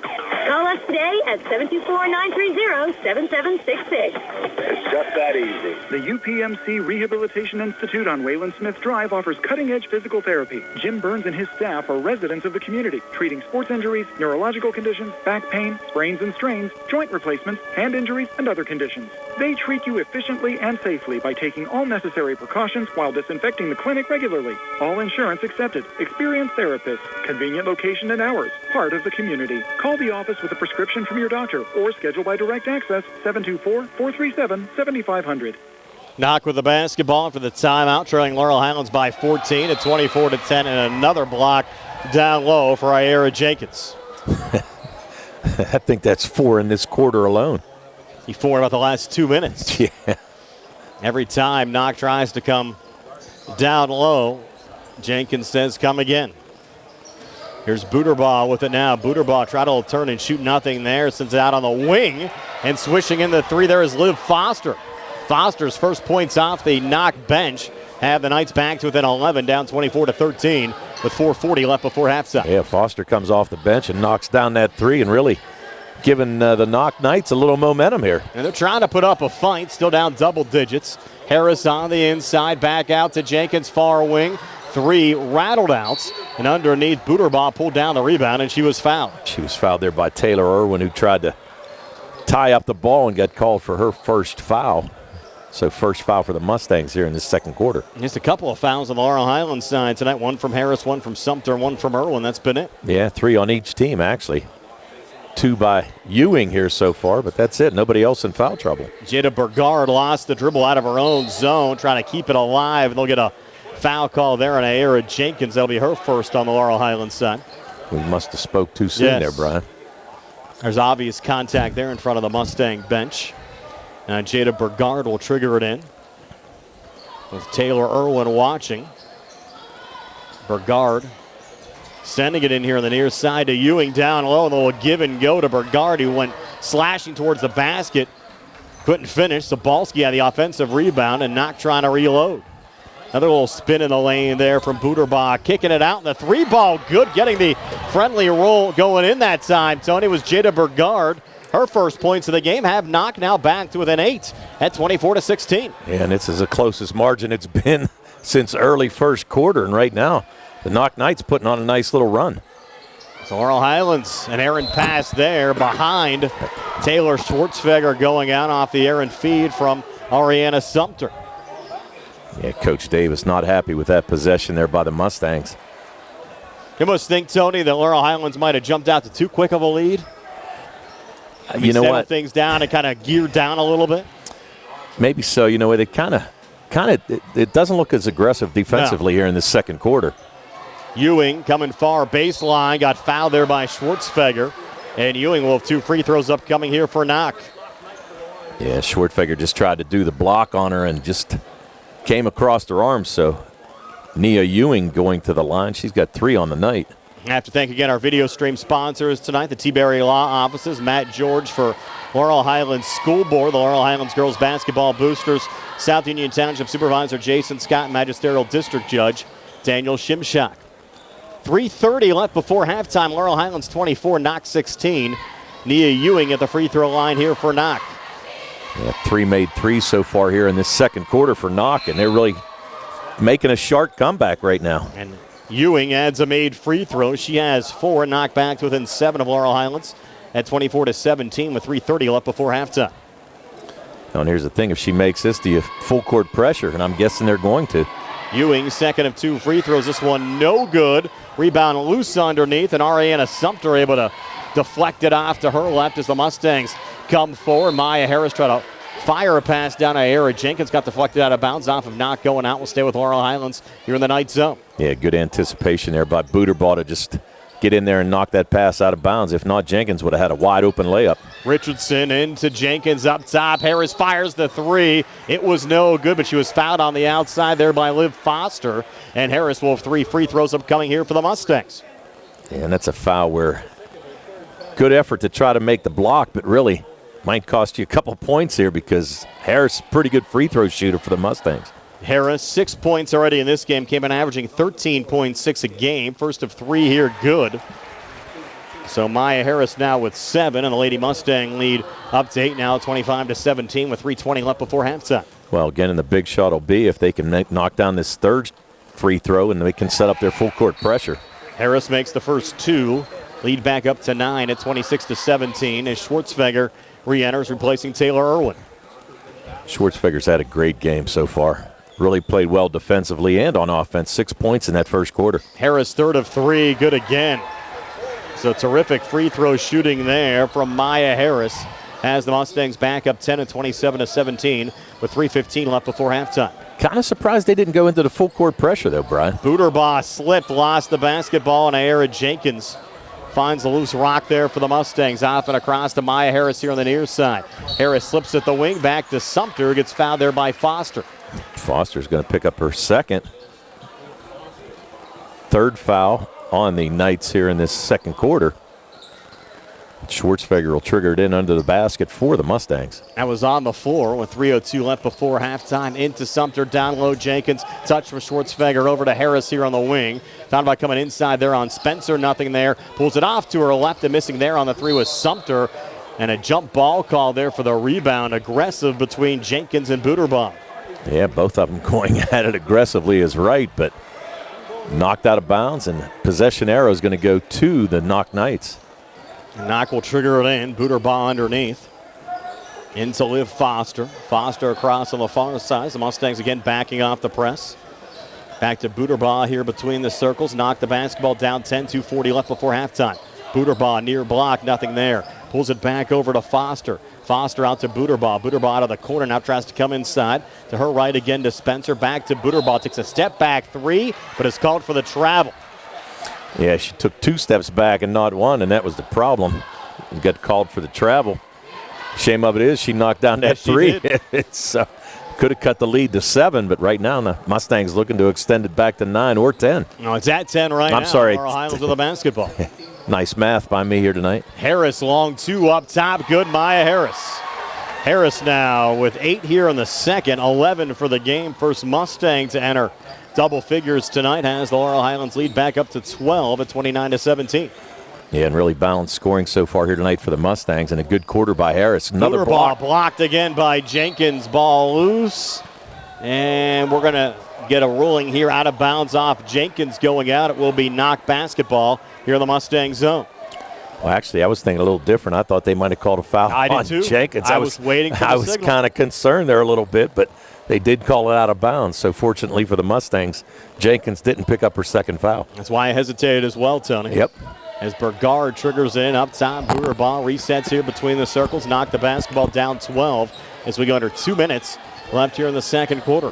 Call us today at 724-930-7766. It's just that easy. The UPMC Rehabilitation Institute on Wayland Smith Drive offers cutting-edge physical therapy. Jim Burns and his staff are residents of the community, treating sports injuries, neurological conditions, back pain, sprains and strains, joint replacements, hand injuries, and other conditions. They treat you efficiently and safely by taking all necessary precautions while disinfecting the clinic regularly. All insurance accepted. Experienced therapists. Convenient location and hours. Part of the community. Call the office with a prescription from your doctor or schedule by direct access 724-437-7500. Knoch with the basketball for the timeout, trailing Laurel Highlands by 14 at 24-10, and another block down low for Ira Jenkins. I think that's 4 in this quarter alone. He 4 in about the last 2 minutes. Yeah. Every time Knoch tries to come down low, Jenkins says, come again. Here's Booterbaugh with it now. Booterbaugh tried to turn and shoot nothing there, since out on the wing, and swishing in the 3 there is Liv Foster. Foster's first points off the Knoch bench have the Knights back to within 11, down 24-13 with 4:40 left before halftime. Yeah, Foster comes off the bench and knocks down that 3 and really giving the Knoch Knights a little momentum here. And they're trying to put up a fight, still down double digits. Harris on the inside, back out to Jenkins, far wing. 3 rattled out, and underneath Booterbaugh pulled down the rebound, and she was fouled. She was fouled there by Taylor Irwin, who tried to tie up the ball and got called for her first foul. So first foul for the Mustangs here in the second quarter. Just a couple of fouls on the Laurel Highlands side tonight. 1 from Harris, 1 from Sumter, 1 from Irwin. That's been it. Yeah, 3 on each team, actually. 2 by Ewing here so far, but that's it. Nobody else in foul trouble. Jada Burgard lost the dribble out of her own zone, trying to keep it alive, and they'll get a foul call there on Ira Jenkins. That'll be her first on the Laurel Highlands side. We must have spoke too soon there, Brian. There's obvious contact there in front of the Mustang bench. And Jada Burgard will trigger it in with Taylor Irwin watching. Burgard sending it in here on the near side to Ewing down low. And they'll give and go to Burgard, who went slashing towards the basket. Couldn't finish. Sabalski had the offensive rebound, and Knoch trying to reload. Another little spin in the lane there from Booterbaugh. Kicking it out, and the 3 ball good. Getting the friendly roll going in that time, Tony, was Jada Burgard. Her first points of the game have Knoch now back to within 8 at 24-16. Yeah, and this is the closest margin it's been since early first quarter. And right now, the Knoch Knights putting on a nice little run. So Laurel Highlands, an errant pass there behind Taylor Schwartzfeger going out off the errant feed from Ariana Sumter. Yeah, Coach Davis not happy with that possession there by the Mustangs. You must think, Tony, that Laurel Highlands might have jumped out to too quick of a lead. You know what? Things down and kind of geared down a little bit. Maybe so. You know, they kind of, it doesn't look as aggressive defensively here in the second quarter. Ewing coming far baseline, got fouled there by Schwartzfeger, and Ewing will have 2 free throws upcoming here for Knoch. Yeah, Schwartzfeger just tried to do the block on her and just came across her arms. So Nia Ewing going to the line. She's got 3 on the night. I have to thank again our video stream sponsors tonight, the Tiberi Law Offices, Matt George for Laurel Highlands School Board, the Laurel Highlands Girls Basketball Boosters, South Union Township Supervisor Jason Scott, Magisterial District Judge Daniel Shimshock. 3:30 left before halftime. Laurel Highlands 24, Knoch 16. Nia Ewing at the free throw line here for Knoch. Yeah, 3 made 3s so far here in this second quarter for Knoch, and they're really making a sharp comeback right now. And Ewing adds a made free throw. She has 4, knocked back to within 7 of Laurel Highlands at 24-17 with 3:30 left before halftime. And here's the thing, if she makes this, do you full court pressure? And I'm guessing they're going to. Ewing, second of 2 free throws. This one no good. Rebound loose underneath, and Ariana Sumter able to deflect it off to her left as the Mustangs come forward. Maya Harris tried to fire a pass down to Era Jenkins. Got deflected out of bounds off of Knoch going out. Will stay with Laurel Highlands here in the night zone. Yeah, good anticipation there by Booterball to just get in there and knock that pass out of bounds. If not, Jenkins would have had a wide open layup. Richardson into Jenkins up top. Harris fires the three. It was no good, but she was fouled on the outside there by Liv Foster. And Harris will have 3 free throws upcoming here for the Mustangs. Yeah, and that's a foul where good effort to try to make the block, but really might cost you a couple points here because Harris is a pretty good free throw shooter for the Mustangs. Harris, 6 points already in this game, came in averaging 13.6 a game. First of 3 here, good. So Maya Harris now with 7, and the Lady Mustang lead up to 8 now, 25-17 with 3:20 left before halftime. Well, again, and the big shot will be if they can knock down this third free throw and they can set up their full court pressure. Harris makes the first 2, lead back up to 9 at 26-17 as Schwartzfeger re-enters, replacing Taylor Irwin. Schwartzfeger's had a great game so far. Really played well defensively and on offense. 6 points in that first quarter. Harris, 3rd of 3, good again. So terrific free throw shooting there from Maya Harris as the Mustangs back up 10 at 27-17 with 3:15 left before halftime. Kind of surprised they didn't go into the full court pressure though, Brian. Booterbaugh slipped, lost the basketball, and Ira Jenkins finds the loose rock there for the Mustangs. Off and across to Maya Harris here on the near side. Harris slips at the wing, back to Sumter, gets fouled there by Foster. Foster's going to pick up her second. 3rd foul on the Knights here in this second quarter. Schwartzfeger will trigger it in under the basket for the Mustangs. That was on the floor with 3:02 left before halftime. Into Sumter, down low Jenkins. Touch from Schwartzfeger over to Harris here on the wing. Found by coming inside there on Spencer, nothing there. Pulls it off to her left, and missing there on the 3 was Sumter. And a jump ball call there for the rebound. Aggressive between Jenkins and Booterbaugh. Yeah, both of them going at it aggressively is right, but knocked out of bounds, and possession arrow is going to go to the Knoch Knights. Knoch will trigger it in. Booterbaugh underneath. Into Liv Foster. Foster across on the far side. The Mustangs again backing off the press. Back to Booterbaugh here between the circles. Knocked the basketball down 10, 2:40 left before halftime. Booterbaugh near block, nothing there. Pulls it back over to Foster. Foster out to Booterbaugh. Booterbaugh out of the corner now tries to come inside. To her right again to Spencer. Back to Booterbaugh. Takes a step back 3, but is called for the travel. Yeah, she took 2 steps back and not 1, and that was the problem. Got called for the travel. Shame of it is she knocked down that 3. It's could have cut the lead to 7, but right now the Mustangs looking to extend it back to 9 or 10. No, it's at 10 right now. I'm sorry. Laurel Highlands with the basketball. Nice math by me here tonight. Harris long 2 up top. Good Maya Harris. Harris now with 8 here in the second. 11 for the game. First Mustang to enter double figures tonight has the Laurel Highlands lead back up to 12 at 29-17. Yeah, and really balanced scoring so far here tonight for the Mustangs, and a good quarter by Harris. Another block. Blocked again by Jenkins. Ball loose. And we're going to get a ruling here out of bounds off Jenkins going out. It will be Knoch basketball here in the Mustang zone. Well, actually, I was thinking a little different. I thought they might have called a foul on Jenkins. I was waiting for the signal. I was kind of concerned there a little bit, but they did call it out of bounds. So fortunately for the Mustangs, Jenkins didn't pick up her second foul. That's why I hesitated as well, Tony. Yep. As Bergard triggers in up top, Booterbaugh resets here between the circles, knocked the basketball down 12 as we go under 2 minutes left here in the second quarter.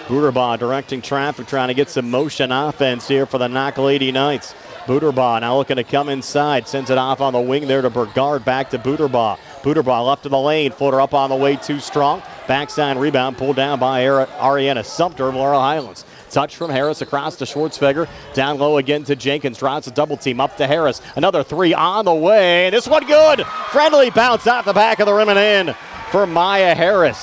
Booterbaugh directing traffic, trying to get some motion offense here for the Knoch Lady Knights. Booterbaugh now looking to come inside, sends it off on the wing there to Bergard, back to Booterbaugh. Booterbaugh left of the lane, floater up on the way, too strong. Backside rebound pulled down by Ariana Sumter of Laurel Highlands. Touch from Harris across to Schwartzfeger. Down low again to Jenkins. Drives a double team up to Harris. Another 3 on the way. And this one good. Friendly bounce off the back of the rim and in for Maya Harris.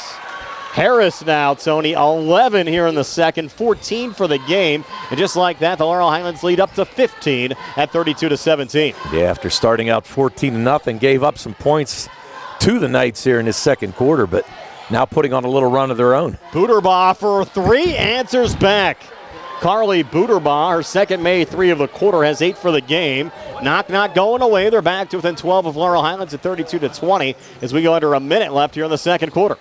Harris now, Tony, 11 here in the second, 14 for the game. And just like that, the Laurel Highlands lead up to 15 at 32-17. Yeah, after starting out 14-0, gave up some points to the Knights here in this second quarter, but now putting on a little run of their own. Booterbaugh for 3, answers back. Carly Booterbaugh, her second made 3 of the quarter, has 8 for the game. Knoch not going away. They're back to within 12 of Laurel Highlands at 32-20 as we go under a minute left here in the second quarter.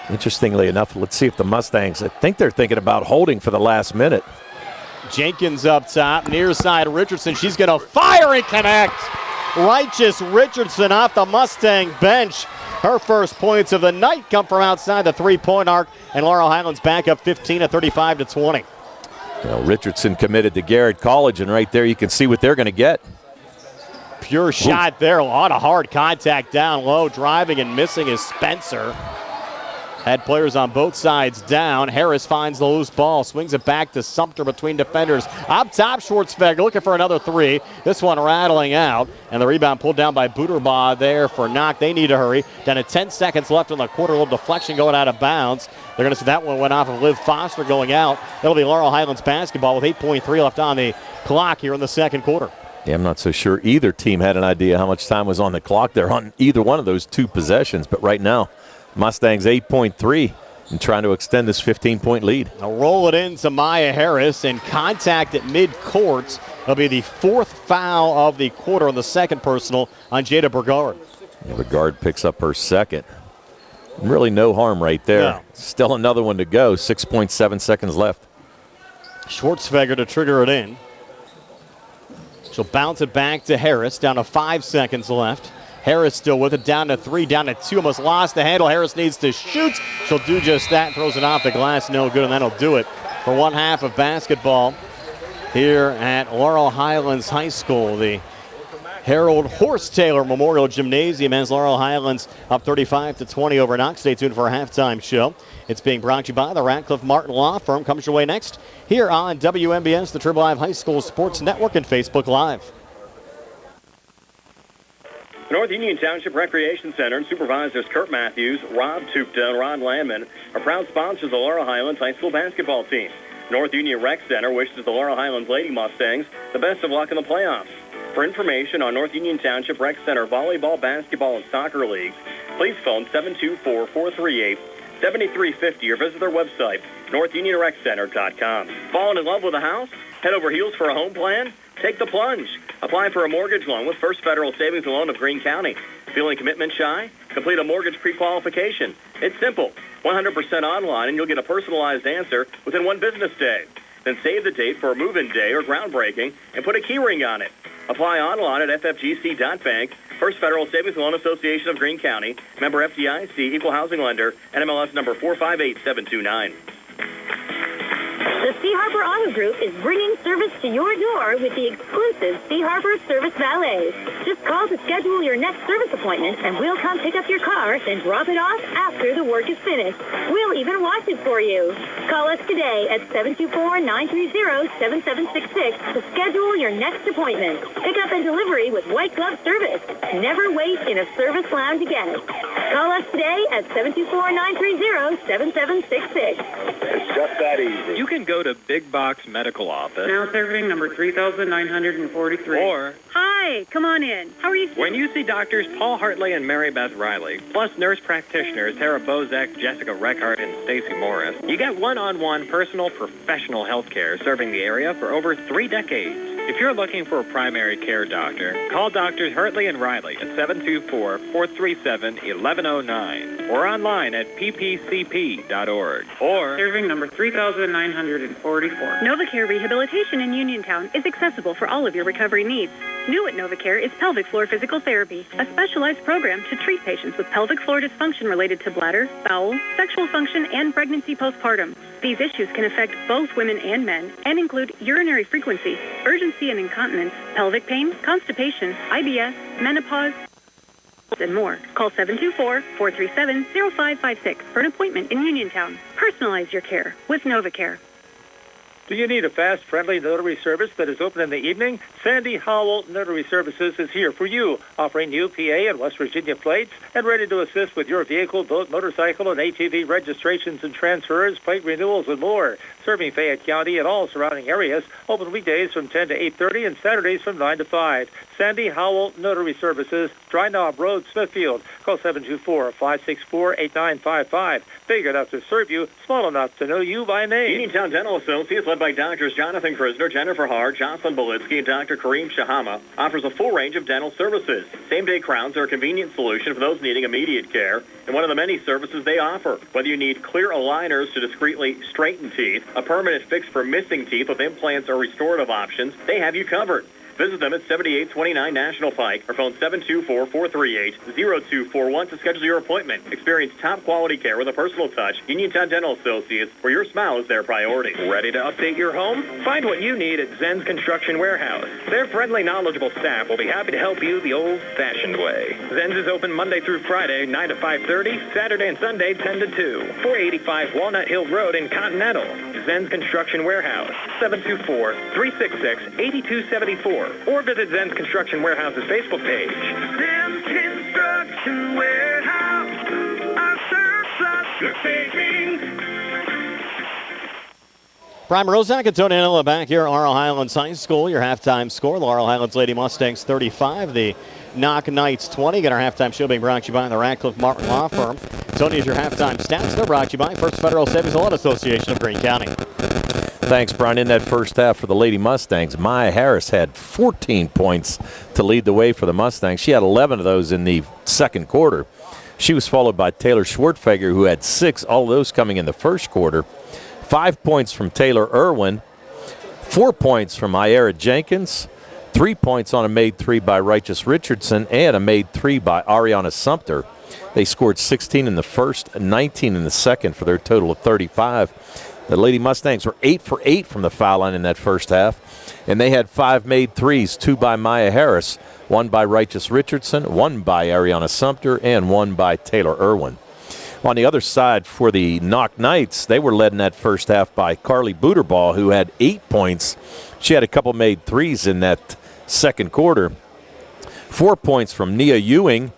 Interestingly enough, let's see if the Mustangs, I think they're thinking about holding for the last minute. Jenkins up top, near side Richardson. She's going to fire and connect. Righteous Richardson off the Mustang bench. Her first points of the night come from outside the three-point arc, and Laurel Highlands back up 15 at 35-20. Well, Richardson committed to Garrett College, and right there you can see what they're going to get. Pure shot there. A lot of hard contact down low. Driving and missing is Spencer. Had players on both sides down. Harris finds the loose ball. Swings it back to Sumter between defenders. Up top, Schwartzfeger looking for another three. This one rattling out. And the rebound pulled down by Buterbaugh there for Knoch. They need to hurry. Down to 10 seconds left in the quarter. A little deflection going out of bounds. They're going to see that one went off of Liv Foster going out. It'll be Laurel Highlands basketball with 8.3 left on the clock here in the second quarter. Yeah, I'm not so sure either team had an idea how much time was on the clock there on either one of those two possessions. But right now, Mustangs 8.3 and trying to extend this 15-point lead. Now roll it in to Maya Harris and contact at midcourt. It'll be the fourth foul of the quarter on the second personal on Jada Bergard. Yeah, Bergard picks up her second. Really no harm right there. No. Still another one to go. 6.7 seconds left. Schwartzfeger to trigger it in. She'll bounce it back to Harris. Down to 5 seconds left. Harris still with it, down to 3, down to 2, almost lost the handle. Harris needs to shoot. She'll do just that, throws it off the glass, no good, and that'll do it for one half of basketball here at Laurel Highlands High School. The Harold Horse Taylor Memorial Gymnasium as Laurel Highlands up 35-20 over Knox. Stay tuned for a halftime show. It's being brought to you by the Radcliffe Martin Law Firm. Comes your way next here on WMBS, the Trib Live High School Sports Network, and Facebook Live. North Union Township Recreation Center and Supervisors Kurt Matthews, Rob Tupta, and Ron Landman are proud sponsors of the Laurel Highlands High School basketball team. North Union Rec Center wishes the Laurel Highlands Lady Mustangs the best of luck in the playoffs. For information on North Union Township Rec Center volleyball, basketball, and soccer leagues, please phone 724-438-7350 or visit their website, northunionreccenter.com. Falling in love with a house? Head over heels for a home plan? Take the plunge. Apply for a mortgage loan with First Federal Savings and Loan of Greene County. Feeling commitment shy? Complete a mortgage pre-qualification. It's simple. 100% online, and you'll get a personalized answer within one business day. Then save the date for a move-in day or groundbreaking and put a key ring on it. Apply online at ffgc.bank. First Federal Savings and Loan Association of Greene County. Member FDIC, Equal Housing Lender, NMLS number 458729. The Sea Harbor Auto Group is bringing service to your door with the exclusive Sea Harbor Service Valet. Just call to schedule your next service appointment, and we'll come pick up your car, then drop it off after the work is finished. We'll even wash it for you. Call us today at 724-930-7766 to schedule your next appointment. Pickup and delivery with white glove service. Never wait in a service lounge again. Call us today at 724-930-7766. It's just that easy. You can go to Big Box Medical Office. Now serving number 3,943. Or, Hi, come on in. How are you? when you see doctors Paul Hartley and Mary Beth Riley, plus nurse practitioners Tara Bozek, Jessica Reckhart, and Stacy Morris, you get one-on-one personal professional health care serving the area for over 3 decades. If you're looking for a primary care doctor, call Doctors Hartley and Riley at 724-437-1109 or online at ppcp.org. Or Serving number 3,944. NovaCare Rehabilitation in Uniontown is accessible for all of your recovery needs. New at NovaCare is pelvic floor physical therapy, a specialized program to treat patients with pelvic floor dysfunction related to bladder, bowel, sexual function, and pregnancy postpartum. These issues can affect both women and men and include urinary frequency, urgency and incontinence, pelvic pain, constipation, IBS, menopause, and more. Call 724-437-0556 for an appointment in Uniontown. Personalize your care with NovaCare. Do you need a fast, friendly notary service that is open in the evening? Sandy Howell Notary Services is here for you, offering new PA and West Virginia plates and ready to assist with your vehicle, boat, motorcycle, and ATV registrations and transfers, plate renewals, and more. Serving Fayette County and all surrounding areas, open weekdays from 10 to 8:30 and Saturdays from 9 to 5. Sandy Howell Notary Services, Dry Knob Road, Smithfield. Call 724-564-8955. Big enough to serve you, small enough to know you by name. Uniontown Dental Associates, led by Doctors Jonathan Krisner, Jennifer Hart, Jocelyn Belitsky, and Dr. Kareem Shahama, offers a full range of dental services. Same-day crowns are a convenient solution for those needing immediate care, and one of the many services they offer. Whether you need clear aligners to discreetly straighten teeth, a permanent fix for missing teeth with implants or restorative options, they have you covered. Visit them at 7829 National Pike or phone 724-438-0241 to schedule your appointment. Experience top quality care with a personal touch. Uniontown Dental Associates, where your smile is their priority. Ready to update your home? Find what you need at Zen's Construction Warehouse. Their friendly, knowledgeable staff will be happy to help you the old-fashioned way. Zen's is open Monday through Friday, 9 to 5:30, Saturday and Sunday, 10 to 2. 485 Walnut Hill Road in Continental. Zen's Construction Warehouse, 724-366-8274. Or visit Zen's Construction Warehouse's Facebook page. Zen's Construction Warehouse, our surplus, your savings. Prime Rozak and Tony Anilla back here at Laurel Highlands High School. Your halftime score, Laurel Highlands Lady Mustangs 35, the Knoch Knights 20. Get our halftime show being brought to you by the Radcliffe Martin Law Firm. Tony is your halftime stats. They're brought to you by First Federal Savings and Loan Association of Greene County. Thanks, Brian. In that first half for the Lady Mustangs, Maya Harris had 14 points to lead the way for the Mustangs. She had 11 of those in the second quarter. She was followed by Taylor Schwartfeger, who had 6, all of those coming in the first quarter. 5 points from Taylor Irwin, 4 points from Ira Jenkins, 3 points on a made 3 by Righteous Richardson, and a made 3 by Ariana Sumter. They scored 16 in the first, 19 in the second for their total of 35. The Lady Mustangs were 8 for 8 from the foul line in that first half, and they had 5 made 3s, 2 by Maya Harris, 1 by Righteous Richardson, 1 by Ariana Sumter, and 1 by Taylor Irwin. On the other side for the Knoch Knights, they were led in that first half by Carly Booterball, who had 8 points. She had a couple made 3s in that second quarter. 4 points from Nia Ewing,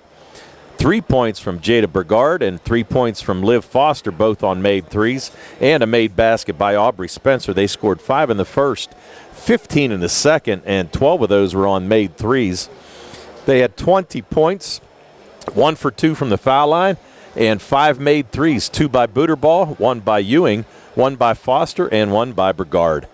3 points from Jada Bergard, and 3 points from Liv Foster, both on made 3s, and a made basket by Aubrey Spencer. They scored 5 in the first, 15 in the second, and 12 of those were on made 3s. They had 20 points, 1 for 2 from the foul line, and 5 made 3s, 2 by Booterball, 1 by Ewing, 1 by Foster, and 1 by Bergard.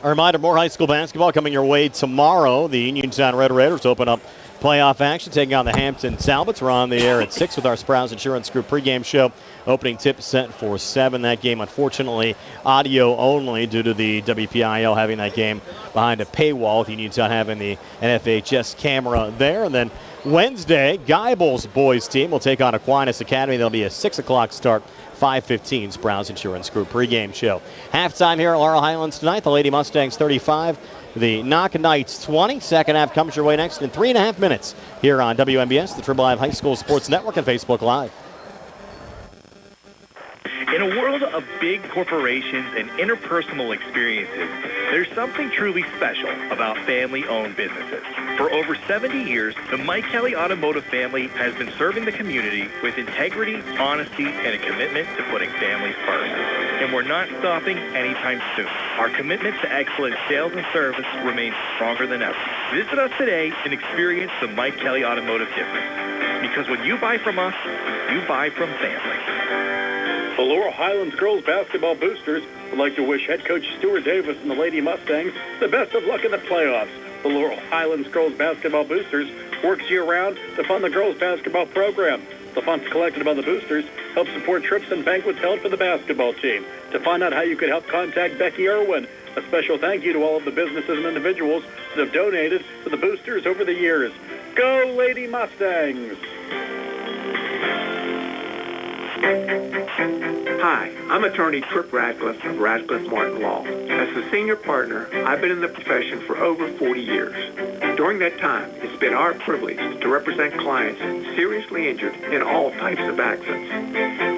A reminder, more high school basketball coming your way tomorrow. The Uniontown Red Raiders open up playoff action, taking on the Hampton Talbots. We're on the air at 6 with our Sprouse Insurance Group pregame show. Opening tip set for 7. That game, unfortunately, audio only due to the WPIAL having that game behind a paywall, with Uniontown having the NFHS camera there. And then Wednesday, Geibel's boys team will take on Aquinas Academy. There'll be a 6 o'clock start, 5:15 Sprouse Insurance Group pregame show. Halftime here at Laurel Highlands tonight. The Lady Mustangs 35, the Knoch Knights 20. Second half comes your way next in 3.5 minutes here on WMBS, the Triple Live High School Sports Network, and Facebook Live. In a world of big corporations and interpersonal experiences, there's something truly special about family-owned businesses. For over 70 years, the Mike Kelly Automotive family has been serving the community with integrity, honesty, and a commitment to putting families first. And we're not stopping anytime soon. Our commitment to excellent sales and service remains stronger than ever. Visit us today and experience the Mike Kelly Automotive difference. Because when you buy from us, you buy from family. The Laurel Highlands girls basketball boosters would like to wish head coach Stuart Davis and the Lady Mustangs the best of luck in the playoffs. The Laurel Highlands girls basketball boosters works year-round to fund the girls basketball program. The funds collected by the boosters help support trips and banquets held for the basketball team. To find out how you could help, contact Becky Irwin. A special thank you to all of the businesses and individuals that have donated to the boosters over the years. Go Lady Mustangs! Hi, I'm attorney Trip Radcliffe of Radcliffe Martin Law. As a senior partner, I've been in the profession for over 40 years. During that time, it's been our privilege to represent clients seriously injured in all types of accidents.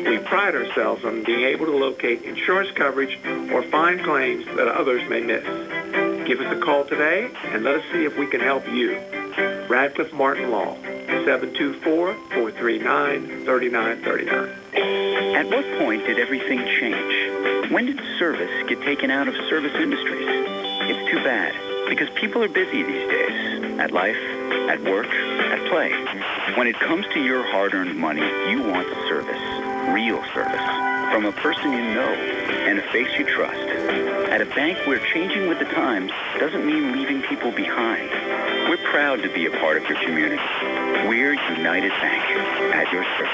We pride ourselves on being able to locate insurance coverage or find claims that others may miss. Give us a call today and let us see if we can help you. Radcliffe Martin Law, 724-439-3939. At what point did everything change? When did service get taken out of service industries? It's too bad, because people are busy these days. At life, at work, at play. When it comes to your hard-earned money, you want service. Real service. From a person you know and a face you trust. At a bank where changing with the times doesn't mean leaving people behind. We're proud to be a part of your community. We're United Bank, at your service.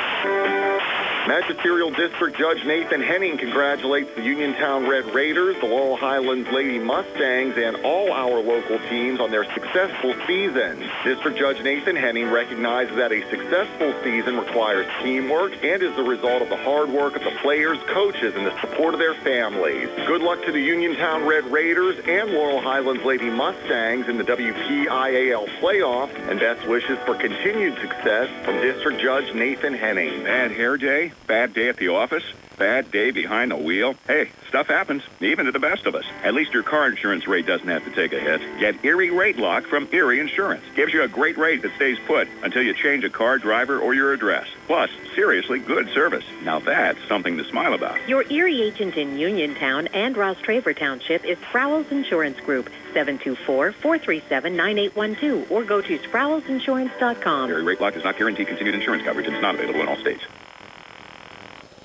Magisterial District Judge Nathan Henning congratulates the Uniontown Red Raiders, the Laurel Highlands Lady Mustangs, and all our local teams on their successful season. District Judge Nathan Henning recognizes that a successful season requires teamwork and is the result of the hard work of the players, coaches, and the support of their families. Good luck to the Uniontown Red Raiders and Laurel Highlands Lady Mustangs in the WPIAL playoffs, and best wishes for continued success from District Judge Nathan Henning. Bad hair day? Bad day at the office? Bad day behind the wheel? Hey, stuff happens, even to the best of us. At least your car insurance rate doesn't have to take a hit. Get Erie Rate Lock from Erie Insurance. Gives you a great rate that stays put until you change a car, driver, or your address. Plus, seriously good service. Now that's something to smile about. Your Erie agent in Uniontown and Rouse Traver Township is Sprowell's Insurance Group, 724-437-9812, or go to sprowellsinsurance.com. Erie Rate Lock does not guarantee continued insurance coverage and is not available in all states.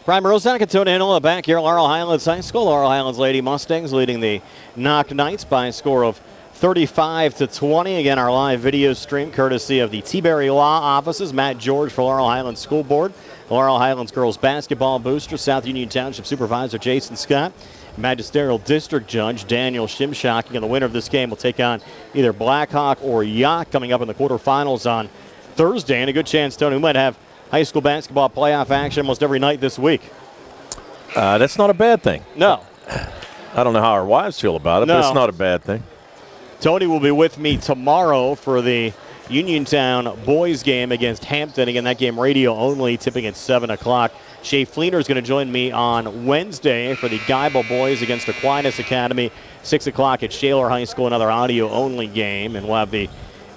Brian Rosak and Tony Hinola back here at Laurel Highlands High School. Laurel Highlands Lady Mustangs leading the Knoch Knights by a score of 35-20. Again, our live video stream courtesy of the Tiberi Law Offices. Matt George for Laurel Highlands School Board. Laurel Highlands Girls Basketball Booster. South Union Township Supervisor Jason Scott. Magisterial District Judge Daniel Shimshock. And the winner of this game will take on either Blackhawk or Yacht coming up in the quarterfinals on Thursday. And a good chance, Tony, we might have high school basketball playoff action almost every night this week. That's not a bad thing. No. I don't know how our wives feel about it, but it's not a bad thing. Tony will be with me tomorrow for the Uniontown boys game against Hampton. Again, that game radio only, tipping at 7 o'clock. Shay Fleener is going to join me on Wednesday for the Geibel boys against Aquinas Academy, 6 o'clock at Shaler High School, another audio-only game. And we'll have the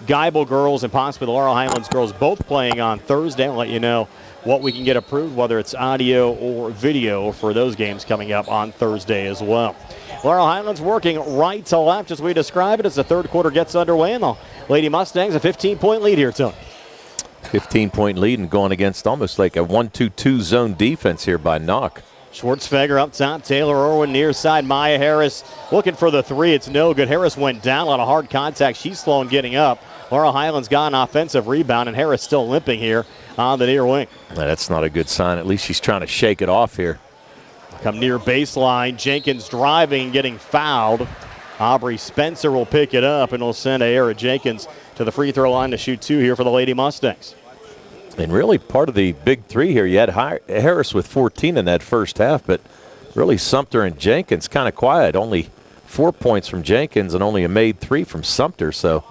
Geibel girls and possibly the Laurel Highlands girls both playing on Thursday. I'll let you know what we can get approved, whether it's audio or video for those games coming up on Thursday as well. Laurel Highlands working right to left as we describe it as the third quarter gets underway, and the Lady Mustangs a 15-point lead here, Tony. 15-point lead and going against almost like a 1-2-2 zone defense here by Knoch. Schwartzfeger up top, Taylor Irwin near side, Maya Harris looking for the three. It's no good. Harris went down, a lot of hard contact. She's slow in getting up. Laurel Highlands got an offensive rebound, and Harris still limping here on the near wing. That's not a good sign. At least she's trying to shake it off here. Come near baseline. Jenkins driving and getting fouled. Aubrey Spencer will pick it up, and will send Ayara Jenkins to the free throw line to shoot two here for the Lady Mustangs. And really part of the big three here, you had Harris with 14 in that first half, but really Sumter and Jenkins kind of quiet. Only 4 points from Jenkins and only a made three from Sumter, so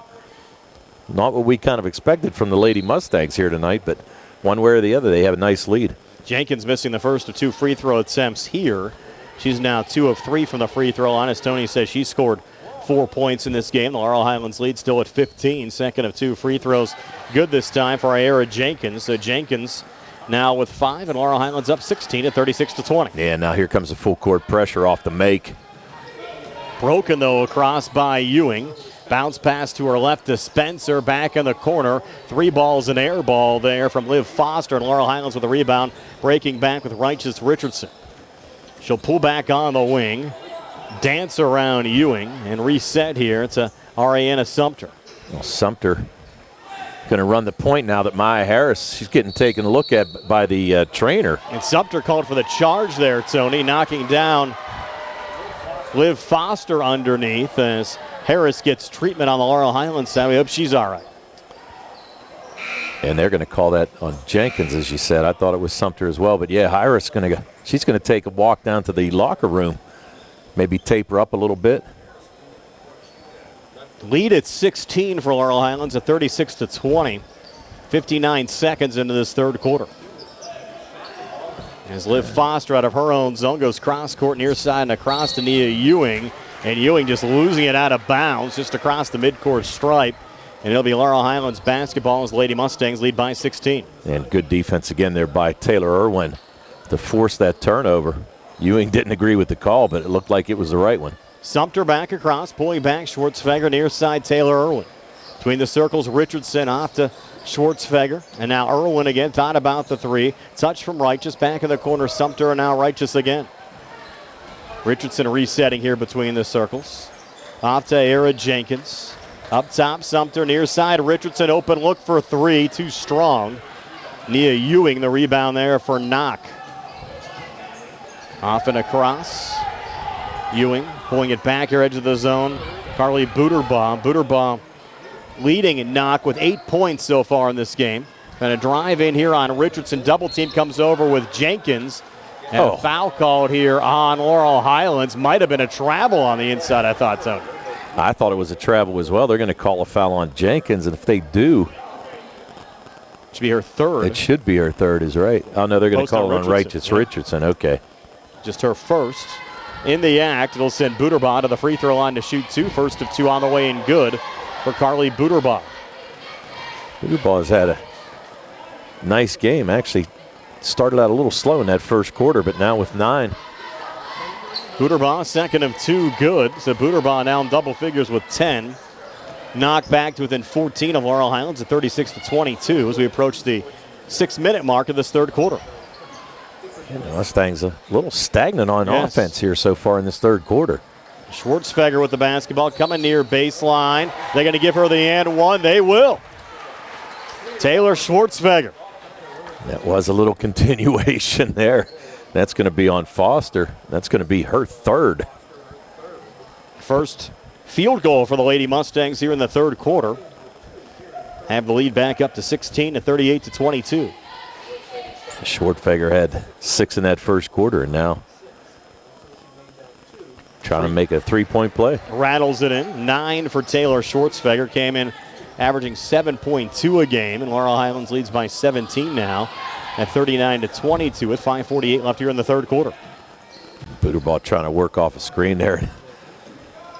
not what we kind of expected from the Lady Mustangs here tonight, but one way or the other, they have a nice lead. Jenkins missing the first of two free throw attempts here. She's now 2 of 3 from the free throw line. As Tony says, she scored 4 points in this game. The Laurel Highlands lead still at 15. Second of 2 free throws. Good this time for Ayara Jenkins. So Jenkins now with 5, and Laurel Highlands up 16 at 36-20. Yeah, now here comes the full court pressure off the make. Broken, though, across by Ewing. Bounce pass to her left to Spencer, back in the corner. 3 balls, an air ball there from Liv Foster, and Laurel Highlands with a rebound, breaking back with Righteous Richardson. She'll pull back on the wing, dance around Ewing, and reset here to Ariana Sumter. Well, Sumter going to run the point now that Maya Harris, she's getting taken a look at by the trainer. And Sumter called for the charge there, Tony, knocking down Liv Foster underneath as Harris gets treatment on the Laurel Highlands side. We hope she's all right. And they're going to call that on Jenkins, as you said. I thought it was Sumter as well. But, yeah, Harris she's going to take a walk down to the locker room, maybe taper up a little bit. Lead at 16 for Laurel Highlands at 36-20. 59 seconds into this third quarter. As Liv Foster out of her own zone goes cross court near side and across to Nia Ewing. And Ewing just losing it out of bounds just across the midcourt stripe. And it'll be Laurel Highlands basketball as Lady Mustangs lead by 16. And good defense again there by Taylor Irwin to force that turnover. Ewing didn't agree with the call, but it looked like it was the right one. Sumter back across, pulling back Schwartzfeger near side Taylor Irwin. Between the circles, Richardson off to Schwartzfeger. And now Irwin again, thought about the three. Touch from Righteous, back in the corner, Sumter, and now Righteous again. Richardson resetting here between the circles. Off to Ayara Jenkins. Up top, Sumter near side. Richardson open look for three, too strong. Nia Ewing the rebound there for Knoch. Off and across. Ewing pulling it back here, edge of the zone. Carly Buterbaugh. Buterbaugh leading in Knoch with 8 points so far in this game. And a drive in here on Richardson. Double team comes over with Jenkins. And a foul called here on Laurel Highlands. Might have been a travel on the inside, I thought, Tony. I thought it was a travel as well. They're going to call a foul on Jenkins, and if they do, it should be her third. It should be her third, is right. Oh, no, they're going to call it on Righteous Richardson. Okay. Just her first in the act. It'll send Buterbaugh to the free throw line to shoot two. First of two on the way and good for Carly Buterbaugh. Buterbaugh has had a nice game. Actually started out a little slow in that first quarter, but now with 9. Buterbaugh, second of 2, good. So Buterbaugh now in double figures with 10. Knocked back to within 14 of Laurel Highlands at 36-22 as we approach the 6-minute mark of this third quarter. The Mustangs a little stagnant on offense here so far in this third quarter. Schwartzfeger with the basketball coming near baseline. They're going to give her the and one. They will. Taylor Schwartzfeger. That was a little continuation there. That's going to be on Foster. That's going to be her third. First field goal for the Lady Mustangs here in the third quarter. Have the lead back up to 16 to 38-22. Schwartzfeger had 6 in that first quarter, and now trying to make a 3-point play. Rattles it in. 9 for Taylor Schwartzfeger. Came in averaging 7.2 a game, and Laurel Highlands leads by 17 now at 39-22 with 5:48 left here in the third quarter. Buterbaugh trying to work off a screen there.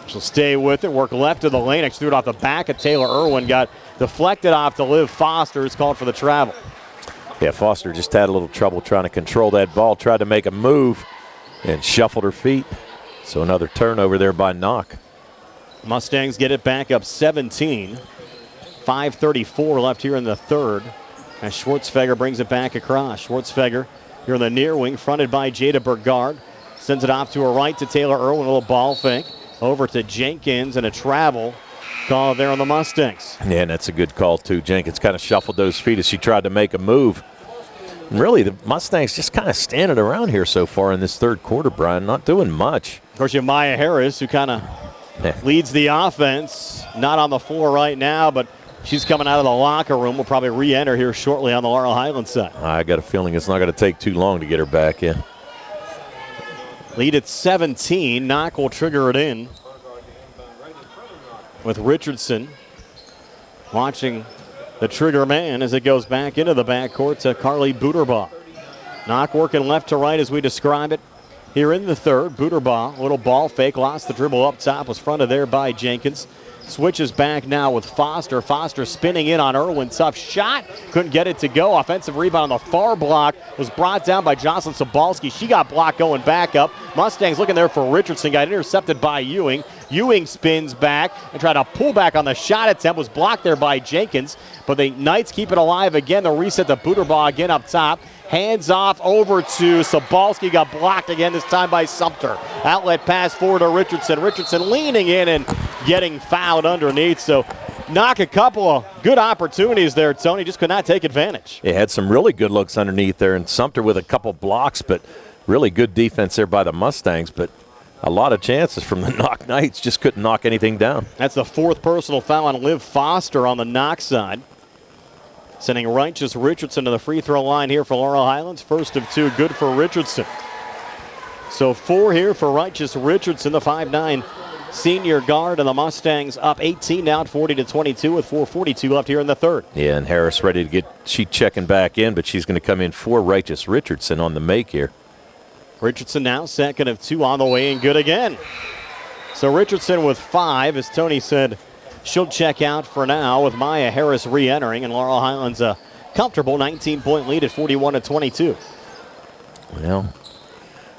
She'll stay with it, work left of the lane. Threw it off the back of Taylor Irwin. Got deflected off to Liv Foster. It's called for the travel. Yeah, Foster just had a little trouble trying to control that ball. Tried to make a move and shuffled her feet. So another turnover there by Knoch. Mustangs get it back up 17. 5:34 left here in the third. As Schwartzfeger brings it back across. Schwartzfeger here in the near wing, fronted by Jada Bergard. Sends it off to her right to Taylor Irwin. A little ball fake. Over to Jenkins and a travel call there on the Mustangs. Yeah, and that's a good call, too. Jenkins kind of shuffled those feet as she tried to make a move. And really, the Mustangs just kind of standing around here so far in this third quarter, Brian. Not doing much. Of course, you have Maya Harris, who kind of leads the offense. Not on the floor right now, but she's coming out of the locker room. Will probably re-enter here shortly on the Laurel Highlands side. I got a feeling it's not going to take too long to get her back in. Lead at 17. Knoch will trigger it in with Richardson watching the trigger man as it goes back into the backcourt to Carly Buterbaugh. Knoch working left to right as we describe it here in the third. Buterbaugh, a little ball fake, lost the dribble up top, was fronted there by Jenkins. Switches back now with Foster. Foster spinning in on Irwin. Tough shot. Couldn't get it to go. Offensive rebound on the far block was brought down by Jocelyn Sobalski. She got blocked going back up. Mustangs looking there for Richardson. Got intercepted by Ewing. Ewing spins back and tried to pull back on the shot attempt. Was blocked there by Jenkins. But the Knights keep it alive again. They'll reset the Buterbaugh again up top. Hands off over to Sobalski. Got blocked again, this time by Sumter. Outlet pass forward to Richardson. Richardson leaning in and getting fouled underneath. So Knoch a couple of good opportunities there, Tony. Just could not take advantage. It had some really good looks underneath there. And Sumter with a couple blocks, but really good defense there by the Mustangs. But a lot of chances from the Knoch Knights. Just couldn't knock anything down. That's the fourth personal foul on Liv Foster on the Knoch side. Sending Righteous Richardson to the free throw line here for Laurel Highlands. First of 2, good for Richardson. So 4 here for Righteous Richardson, the 5'9" senior guard, and the Mustangs up 18 now at 40-22 with 4:42 left here in the third. Yeah, and Harris ready to get, she checking back in, but she's going to come in for Righteous Richardson on the make here. Richardson now second of 2 on the way and good again. So Richardson with 5, as Tony said. She'll check out for now with Maya Harris re-entering, and Laurel Highlands a comfortable 19-point lead at 41-22. Well,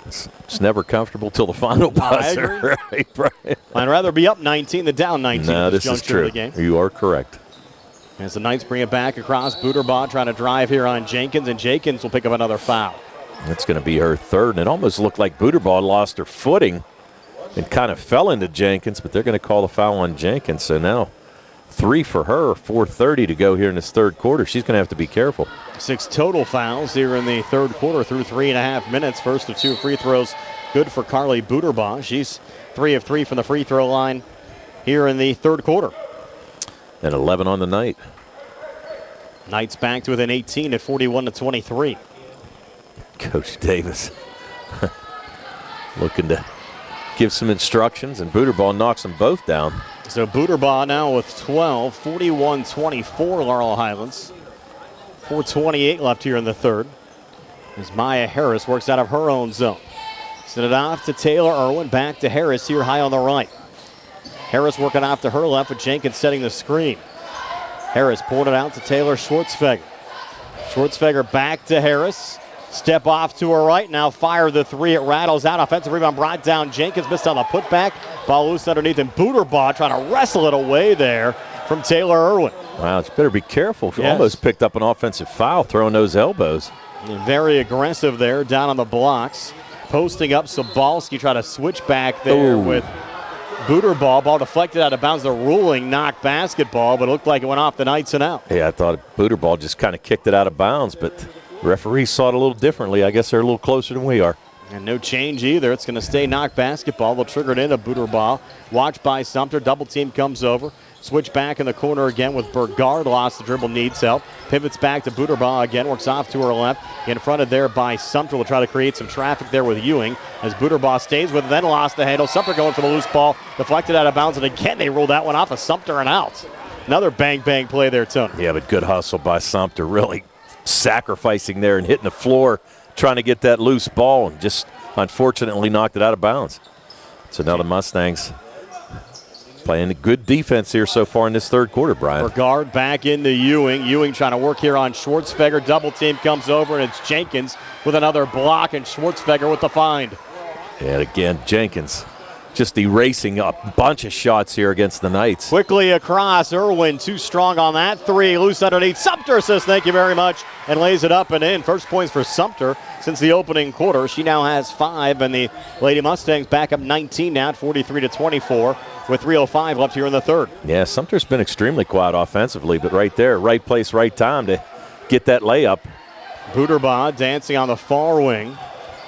it's never comfortable till the final buzzer. Right, Brian? I'd rather be up 19 than down 19 no, at this is juncture true. of the game. You are correct. As the Knights bring it back across, Buterbaugh trying to drive here on Jenkins, and Jenkins will pick up another foul. That's going to be her third, and it almost looked like Buterbaugh lost her footing and kind of fell into Jenkins, but they're going to call the foul on Jenkins. So now 3 for her, 4:30 to go here in this third quarter. She's going to have to be careful. 6 total fouls here in the third quarter through 3.5 minutes. First of 2 free throws good for Carly Buderbaugh. She's 3 of 3 from the free throw line here in the third quarter. And 11 on the night. Knights back to within 18 at 41-23. Coach Davis looking to give some instructions, and Buderbaugh knocks them both down. So Buderbaugh now with 12, 41-24 Laurel Highlands. 4:28 left here in the third. As Maya Harris works out of her own zone. Send it off to Taylor Irwin, back to Harris here high on the right. Harris working off to her left with Jenkins setting the screen. Harris pulling it out to Taylor Schwartzfeger. Schwartzfeger back to Harris. Step off to her right, now fire the three. It rattles out. Offensive rebound brought down. Jenkins missed on the putback. Ball loose underneath, and Buderbaugh trying to wrestle it away there from Taylor Irwin. Wow, you better be careful. Yes. Almost picked up an offensive foul throwing those elbows. And very aggressive there down on the blocks. Posting up, Sobalski trying to switch back there with Buderbaugh. Ball deflected out of bounds. The ruling Knoch basketball, but it looked like it went off the Knights and out. Yeah, I thought Buderbaugh just kind of kicked it out of bounds, but referees saw it a little differently. I guess they're a little closer than we are. And no change either. It's going to stay Knoch basketball. They'll trigger it into Buderbaugh. Watched by Sumter. Double team comes over. Switch back in the corner again with Burgard. Lost the dribble, needs help. Pivots back to Buderbaugh again. Works off to her left. In front of there by Sumter. Will try to create some traffic there with Ewing. As Buderbaugh stays with it, then lost the handle. Sumter going for the loose ball. Deflected out of bounds. And again, they ruled that one off of Sumter and out. Another bang-bang play there, Tony. Yeah, but good hustle by Sumter. Really sacrificing there and hitting the floor, trying to get that loose ball, and just unfortunately knocked it out of bounds. So now the Mustangs playing good defense here so far in this third quarter, Brian. Burgard back into Ewing. Ewing trying to work here on Schwartzfeger. Double team comes over, and it's Jenkins with another block, and Schwartzfeger with the find. And again, Jenkins just erasing a bunch of shots here against the Knights. Quickly across, Irwin too strong on that three. Loose underneath. Sumter says thank you very much and lays it up and in. First points for Sumter since the opening quarter. She now has 5, and the Lady Mustangs back up 19 now at 43-24 with 3:05 left here in the third. Yeah, Sumter's been extremely quiet offensively, but right there, right place, right time to get that layup. Buderbaugh dancing on the far wing.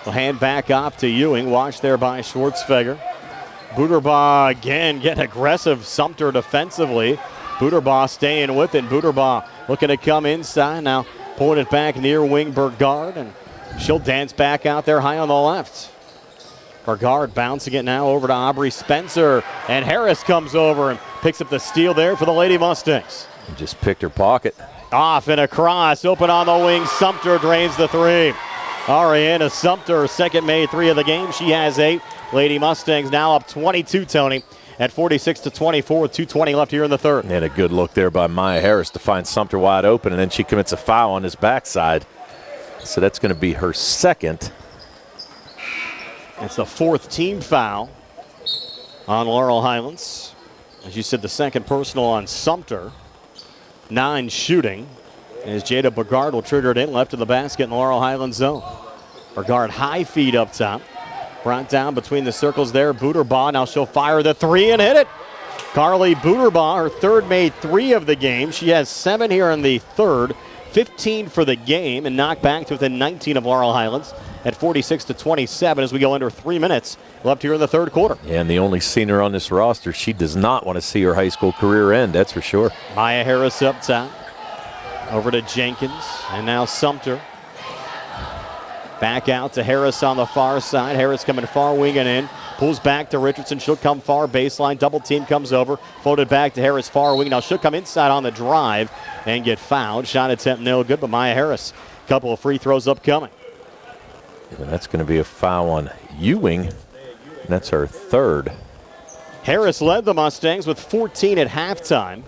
Will hand back off to Ewing. Watched there by Schwartzfeger. Buderbaugh again getting aggressive. Sumter defensively. Buderbaugh staying with it. Buderbaugh looking to come inside. Now pulling it back near wing Burgard, and she'll dance back out there high on the left. Burgard bouncing it now over to Aubrey Spencer. And Harris comes over and picks up the steal there for the Lady Mustangs. Just picked her pocket. Off and across. Open on the wing. Sumter drains the three. Ariana Sumter, second made 3 of the game. She has 8. Lady Mustangs now up 22, Tony, at 46-24 with 2:20 left here in the third. And a good look there by Maya Harris to find Sumter wide open, and then she commits a foul on his backside. So that's going to be her second. It's the 4th team foul on Laurel Highlands. As you said, the second personal on Sumter. 9 shooting. As Jada Burgard will trigger it in left of the basket in Laurel Highlands zone. Burgard high feed up top. Brought down between the circles there. Buderbaugh, now she'll fire the 3 and hit it. Carly Buderbaugh, her third made 3 of the game. She has 7 here in the third. 15 for the game, and knocked back to within 19 of Laurel Highlands at 46-27 as we go under 3 minutes left here in the third quarter. And the only senior on this roster, she does not want to see her high school career end, that's for sure. Maya Harris up top. Over to Jenkins, and now Sumter. Back out to Harris on the far side. Harris coming far wing and in. Pulls back to Richardson. She'll come far baseline. Double team comes over. Floated back to Harris far wing. Now she'll come inside on the drive and get fouled. Shot attempt no good, but Maya Harris, couple of free throws upcoming. And that's going to be a foul on Ewing. And that's her third. Harris led the Mustangs with 14 at halftime.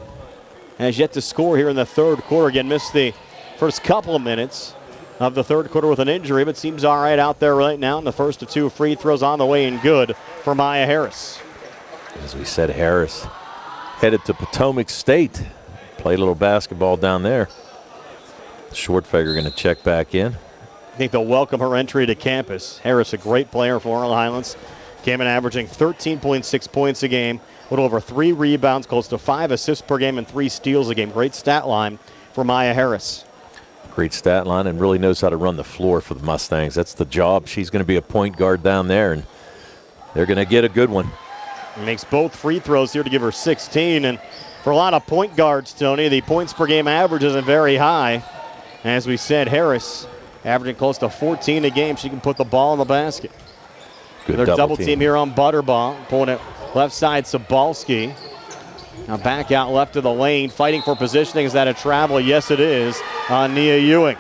Has yet to score here in the third quarter. Again, missed the first couple of minutes of the third quarter with an injury, but seems all right out there right now. And the first of 2 free throws on the way and good for Maya Harris. As we said, Harris headed to Potomac State. Played a little basketball down there. Schwartzfeger going to check back in. I think they'll welcome her entry to campus. Harris, a great player for Laurel Highlands. Came in averaging 13.6 points a game. A little over 3 rebounds, close to 5 assists per game, and 3 steals a game. Great stat line for Maya Harris. Great stat line and really knows how to run the floor for the Mustangs. That's the job. She's going to be a point guard down there, and they're going to get a good one. Makes both free throws here to give her 16. And for a lot of point guards, Tony, the points per game average isn't very high. As we said, Harris averaging close to 14 a game. She can put the ball in the basket. Good Their double team here on Butterball. Pulling it left side, Sobalski. Now back out left of the lane, fighting for positioning. Is that a travel? Yes, it is on Nia Ewing.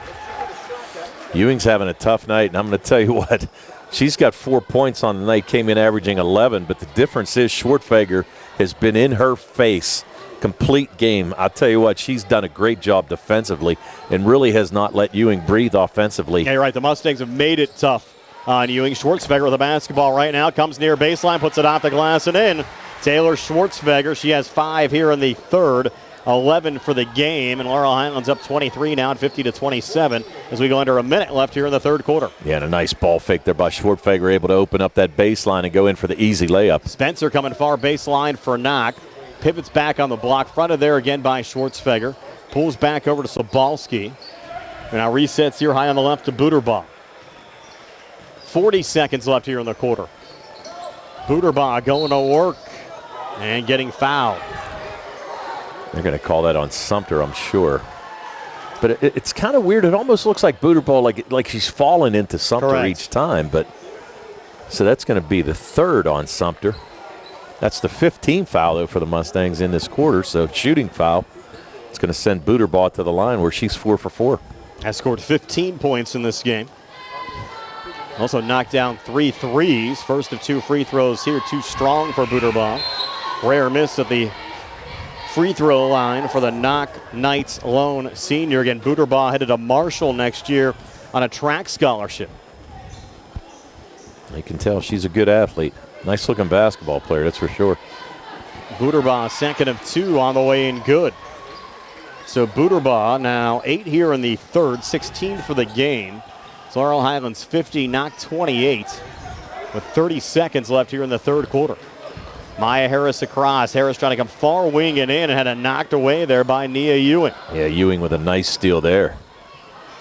Ewing's having a tough night, and I'm going to tell you what. She's got 4 points on the night, came in averaging 11, but the difference is Schwartfeger has been in her face complete game. I'll tell you what, she's done a great job defensively and really has not let Ewing breathe offensively. Yeah, you're right. The Mustangs have made it tough on Ewing. Schwartfeger with the basketball right now. Comes near baseline, puts it off the glass and in. Taylor Schwartfeger, she has 5 here in the third, 11 for the game, and Laurel Highlands up 23 now at 50-27 as we go under a minute left here in the third quarter. Yeah, and a nice ball fake there by Schwartfeger, able to open up that baseline and go in for the easy layup. Spencer coming far baseline for Knoch. Pivots back on the block, fronted there again by Schwartfeger. Pulls back over to Sobalski. And now resets here high on the left to Butterbaugh. 40 seconds left here in the quarter. Butterbaugh going to work and getting fouled. They're going to call that on Sumter, I'm sure. But it's kind of weird. It almost looks like Butterball, like she's fallen into Sumter Correct. Each time. But so that's going to be the third on Sumter. That's the 15th foul, though, for the Mustangs in this quarter. So shooting foul. It's going to send Butterbaugh to the line where she's 4 for 4. Has scored 15 points in this game. Also knocked down 3 threes. First of 2 free throws here. Too strong for Butterbaugh. Rare miss at the free throw line for the Knoch Knights lone senior. Again, Butterbaugh headed to Marshall next year on a track scholarship. You can tell she's a good athlete. Nice looking basketball player, that's for sure. Butterbaugh, second of 2 on the way in good. So Butterbaugh now 8 here in the third, 16 for the game. So Laurel Highlands 50, Knoch 28 with 30 seconds left here in the third quarter. Maya Harris across. Harris trying to come far wing and in and had it knocked away there by Nia Ewing. Yeah, Ewing with a nice steal there.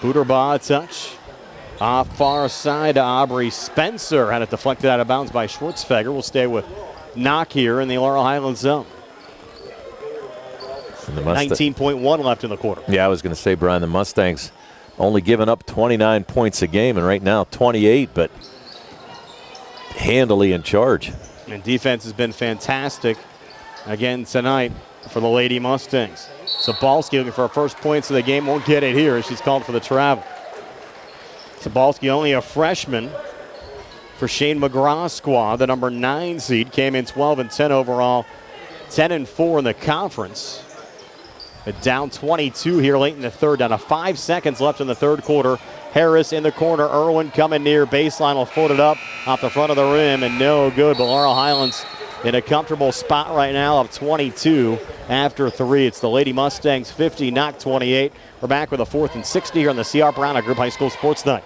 Butterbaugh a touch. Off far side to Aubrey Spencer. Had it deflected out of bounds by Schwartfeger. We'll stay with Knoch here in the Laurel Highlands zone. 19.1 left in the quarter. Yeah, I was going to say, Brian, the Mustangs only giving up 29 points a game, and right now 28, but handily in charge. And defense has been fantastic again tonight for the Lady Mustangs. Sobalski looking for her first points of the game. Won't get it here as she's called for the travel. Sobalski only a freshman for Shane McGraw's squad. The number 9 seed came in 12-10 overall, 10-4 in the conference. But down 22 here late in the third, down to 5 seconds left in the third quarter. Harris in the corner, Irwin coming near baseline, will float it up off the front of the rim and no good. But Laurel Highlands in a comfortable spot right now of 22 after 3. It's the Lady Mustangs 50, Knoch 28. We're back with a 4th and 60 here on the C.R. Brown Group High School Sports Night.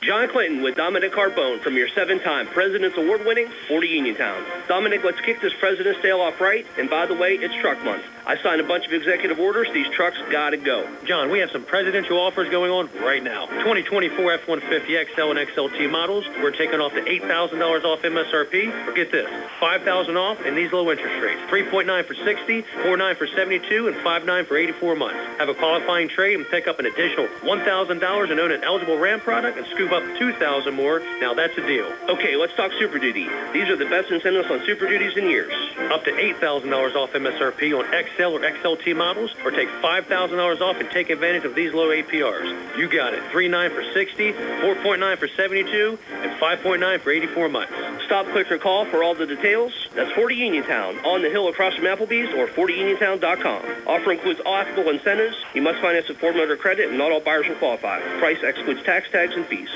John Clinton with Dominic Carbone from your 7-time President's Award-winning 40 Uniontown. Dominic, let's kick this President's Day off right. And by the way, it's truck month. I signed a bunch of executive orders. These trucks gotta go. John, we have some presidential offers going on right now. 2024 F-150 XL and XLT models. We're taking off to $8,000 off MSRP. Or get this, $5,000 off in these low interest rates. 3.9 for 60, 4.9 for 72, and 5.9 for 84 months. Have a qualifying trade and pick up an additional $1,000 and own an eligible Ram product and scoop up $2,000 more. Now that's a deal. Okay, let's talk Super Duty. These are the best incentives on Super Duties in years. Up to $8,000 off MSRP on XL or XLT models, or take $5,000 off and take advantage of these low APRs. You got it. 3.9 for 60, 4.9 for 72, and 5.9 for 84 months. Stop, click, or call for all the details. That's 40 Uniontown, on the hill across from Applebee's, or 40uniontown.com. Offer includes all applicable incentives. You must finance with Ford Motor Credit, and not all buyers will qualify. Price excludes tax, tags, and fees.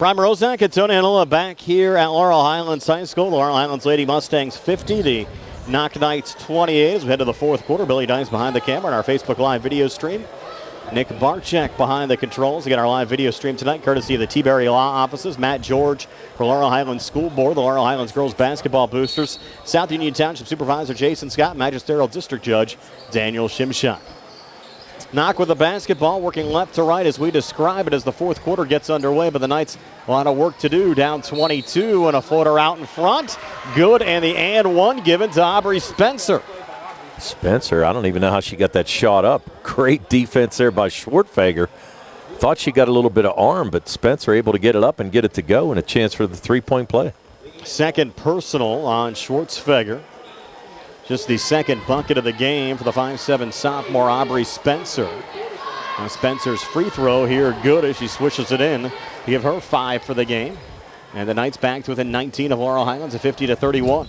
Brian Rozak and Tony Anola back here at Laurel Highlands High School. The Laurel Highlands Lady Mustangs 50, the Knoch Knights 28 as we head to the fourth quarter. Billy Dice behind the camera on our Facebook Live video stream. Nick Barczyk behind the controls. We got our live video stream tonight, courtesy of the Tiberi Law Offices. Matt George for Laurel Highlands School Board, the Laurel Highlands Girls Basketball Boosters. South Union Township Supervisor Jason Scott, Magisterial District Judge Daniel Shimshock. Knoch with the basketball, working left to right as we describe it as the fourth quarter gets underway, but the Knights a lot of work to do. Down 22 and a floater out in front. Good, and the and one given to Aubrey Spencer. Spencer, I don't even know how she got that shot up. Great defense there by Schwartfeger. Thought she got a little bit of arm, but Spencer able to get it up and get it to go, and a chance for the three-point play. Second personal on Schwartfeger. Just the second bucket of the game for the 5'7" sophomore Aubrey Spencer. Now Spencer's free throw here good as she swishes it in to give her 5 for the game. And the Knights back to within 19 of Laurel Highlands at 50-31.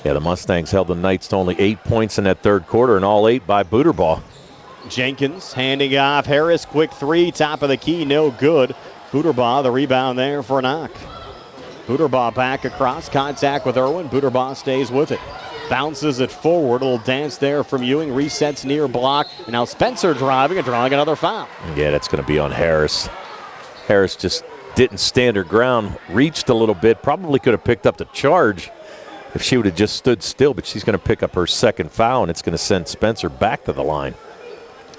Yeah, the Mustangs held the Knights to only 8 points in that third quarter, and all 8 by Booterbaugh. Jenkins handing off Harris, quick three, top of the key, no good. Booterbaugh, the rebound there for Knoch. Booterbaugh back across, contact with Irwin. Booterbaugh stays with it. Bounces it forward, a little dance there from Ewing, resets near block, and now Spencer driving and drawing another foul. Yeah, that's going to be on Harris. Harris just didn't stand her ground, reached a little bit, probably could have picked up the charge if she would have just stood still, but she's going to pick up her second foul, and it's going to send Spencer back to the line.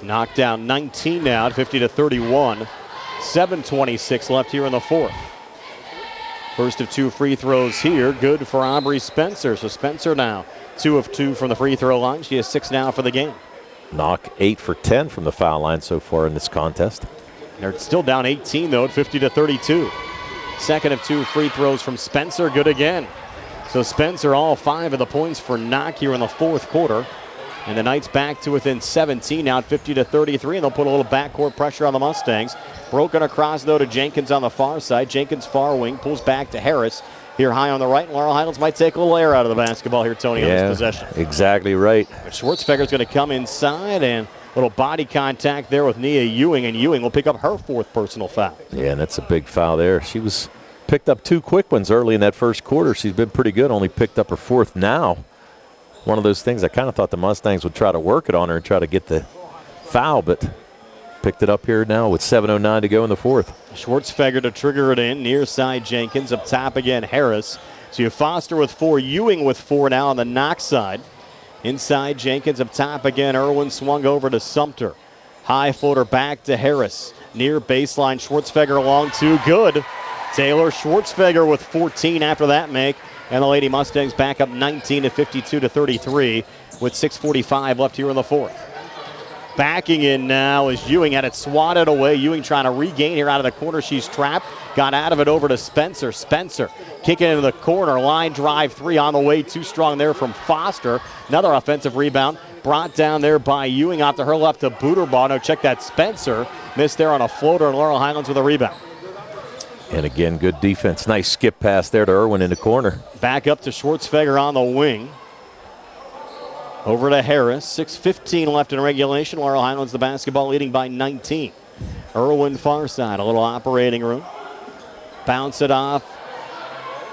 Knocked down 19 now at 50-31. 7:26 left here in the fourth. First of 2 free throws here, good for Aubrey Spencer. So Spencer now 2 of 2 from the free throw line. She has 6 now for the game. Knoch 8 for 10 from the foul line so far in this contest. They're still down 18 though at 50-32. Second of 2 free throws from Spencer, good again. So Spencer all 5 of the points for Knoch here in the fourth quarter. And the Knights back to within 17 now at 50-33, and they'll put a little backcourt pressure on the Mustangs. Broken across, though, to Jenkins on the far side. Jenkins far wing, pulls back to Harris. Here high on the right, and Laurel Highlands might take a little air out of the basketball here, Tony, on this possession. Exactly right. But Schwartzfeger's going to come inside, and a little body contact there with Nia Ewing, and Ewing will pick up her 4th personal foul. Yeah, and that's a big foul there. She was picked up 2 quick ones early in that first quarter. She's been pretty good, only picked up her 4th now. One of those things I kind of thought the Mustangs would try to work it on her and try to get the foul, but picked it up here now with 7:09 to go in the fourth. Schwartzfeger to trigger it in, near side Jenkins, up top again Harris. So you have Foster with 4, Ewing with 4 now on the Knoch side. Inside Jenkins, up top again, Irwin swung over to Sumter. High floater back to Harris. Near baseline, Schwartzfeger along 2, good. Taylor Schwartzfeger with 14 after that make. And the Lady Mustangs back up 19 at 52-33 with 6:45 left here in the fourth. Backing in now is Ewing, had it swatted away. Ewing trying to regain here out of the corner. She's trapped. Got out of it over to Spencer. Spencer kicking into the corner. Line drive 3 on the way. Too strong there from Foster. Another offensive rebound brought down there by Ewing. Out to her left to Booterbaugh. No, check that. Spencer missed there on a floater, and Laurel Highlands with a rebound. And again, good defense. Nice skip pass there to Irwin in the corner. Back up to Schwartzfeger on the wing. Over to Harris. 6:15 left in regulation. Laurel Highlands the basketball leading by 19. Irwin far side, a little operating room. Bounce it off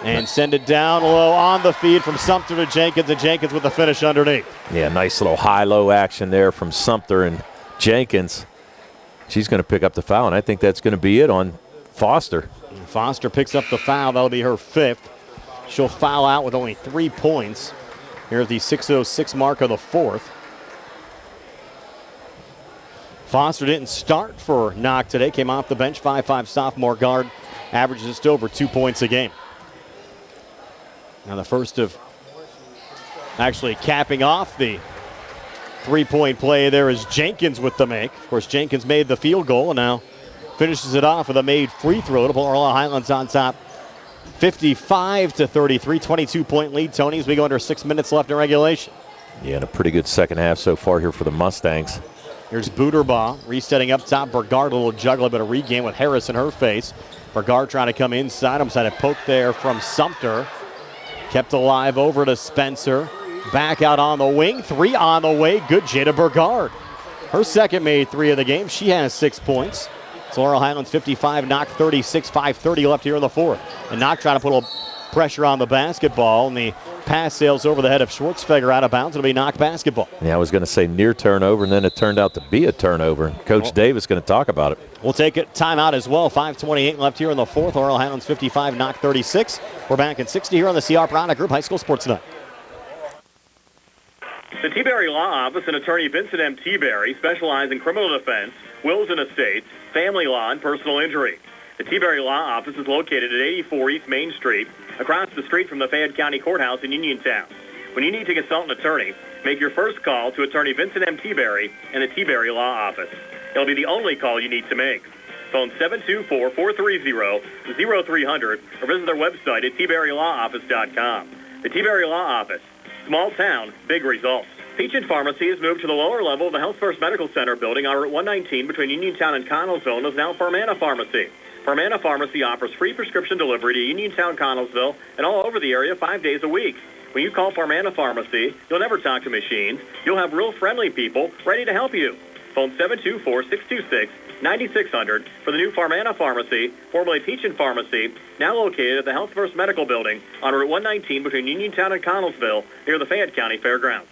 and send it down low on the feed from Sumter to Jenkins, and Jenkins with the finish underneath. Yeah, nice little high-low action there from Sumter and Jenkins. She's going to pick up the foul, and I think that's going to be it on Foster. Foster picks up the foul. That'll be her 5th. She'll foul out with only 3 points. Here's the 6:06 mark of the fourth. Foster didn't start for Knoch today. Came off the bench. 5'5" sophomore guard. Averages just over 2 points a game. Now the first of actually capping off the 3-point play there is Jenkins with the make. Of course, Jenkins made the field goal and now finishes it off with a made free throw to pull Laurel Highlands on top. 55-33, 22-point lead, Tony, as we go under 6 minutes left in regulation. Yeah, and a pretty good second half so far here for the Mustangs. Here's Booterbaugh resetting up top. Burgard, a little juggle, but a regain with Harris in her face. Burgard trying to come inside him. Had a poke there from Sumter. Kept alive over to Spencer. Back out on the wing. 3 on the way. Good Jada Burgard. Her second made 3 of the game. She has 6 points. It's Laurel Highlands 55, Knoch 36, 5:30 left here in the fourth. And Knoch trying to put a little pressure on the basketball, and the pass sails over the head of Schwartzfeger out of bounds. It'll be Knoch basketball. Yeah, I was going to say near turnover, and then it turned out to be a turnover. Coach Davis going to talk about it. We'll take a timeout as well. 5:28 left here in the fourth. Laurel Highlands 55, Knoch 36. We're back in 60 here on the CR Product Group High School Sports Night. The Tiberi Law Office and attorney Vincent M. Tiberi specialize in criminal defense, wills and estates, family law, and personal injury. The Tiberi Law Office is located at 84 East Main Street, across the street from the Fayette County Courthouse in Uniontown. When you need to consult an attorney, make your first call to attorney Vincent M. Tiberi and the Tiberi Law Office. It'll be the only call you need to make. Phone 724-430-0300 or visit their website at tiberiLawOffice.com. The Tiberi Law Office. Small town, big results. Peachin Pharmacy has moved to the lower level of the Health First Medical Center building on Route 119 between Uniontown and Connellsville and is now Farmana Pharmacy. Farmana Pharmacy offers free prescription delivery to Uniontown, Connellsville, and all over the area 5 days a week. When you call Farmana Pharmacy, you'll never talk to machines. You'll have real friendly people ready to help you. Phone 724-626-9600 for the new Farmana Pharmacy, formerly Peachin Pharmacy, now located at the Health First Medical Building on Route 119 between Uniontown and Connellsville near the Fayette County Fairgrounds.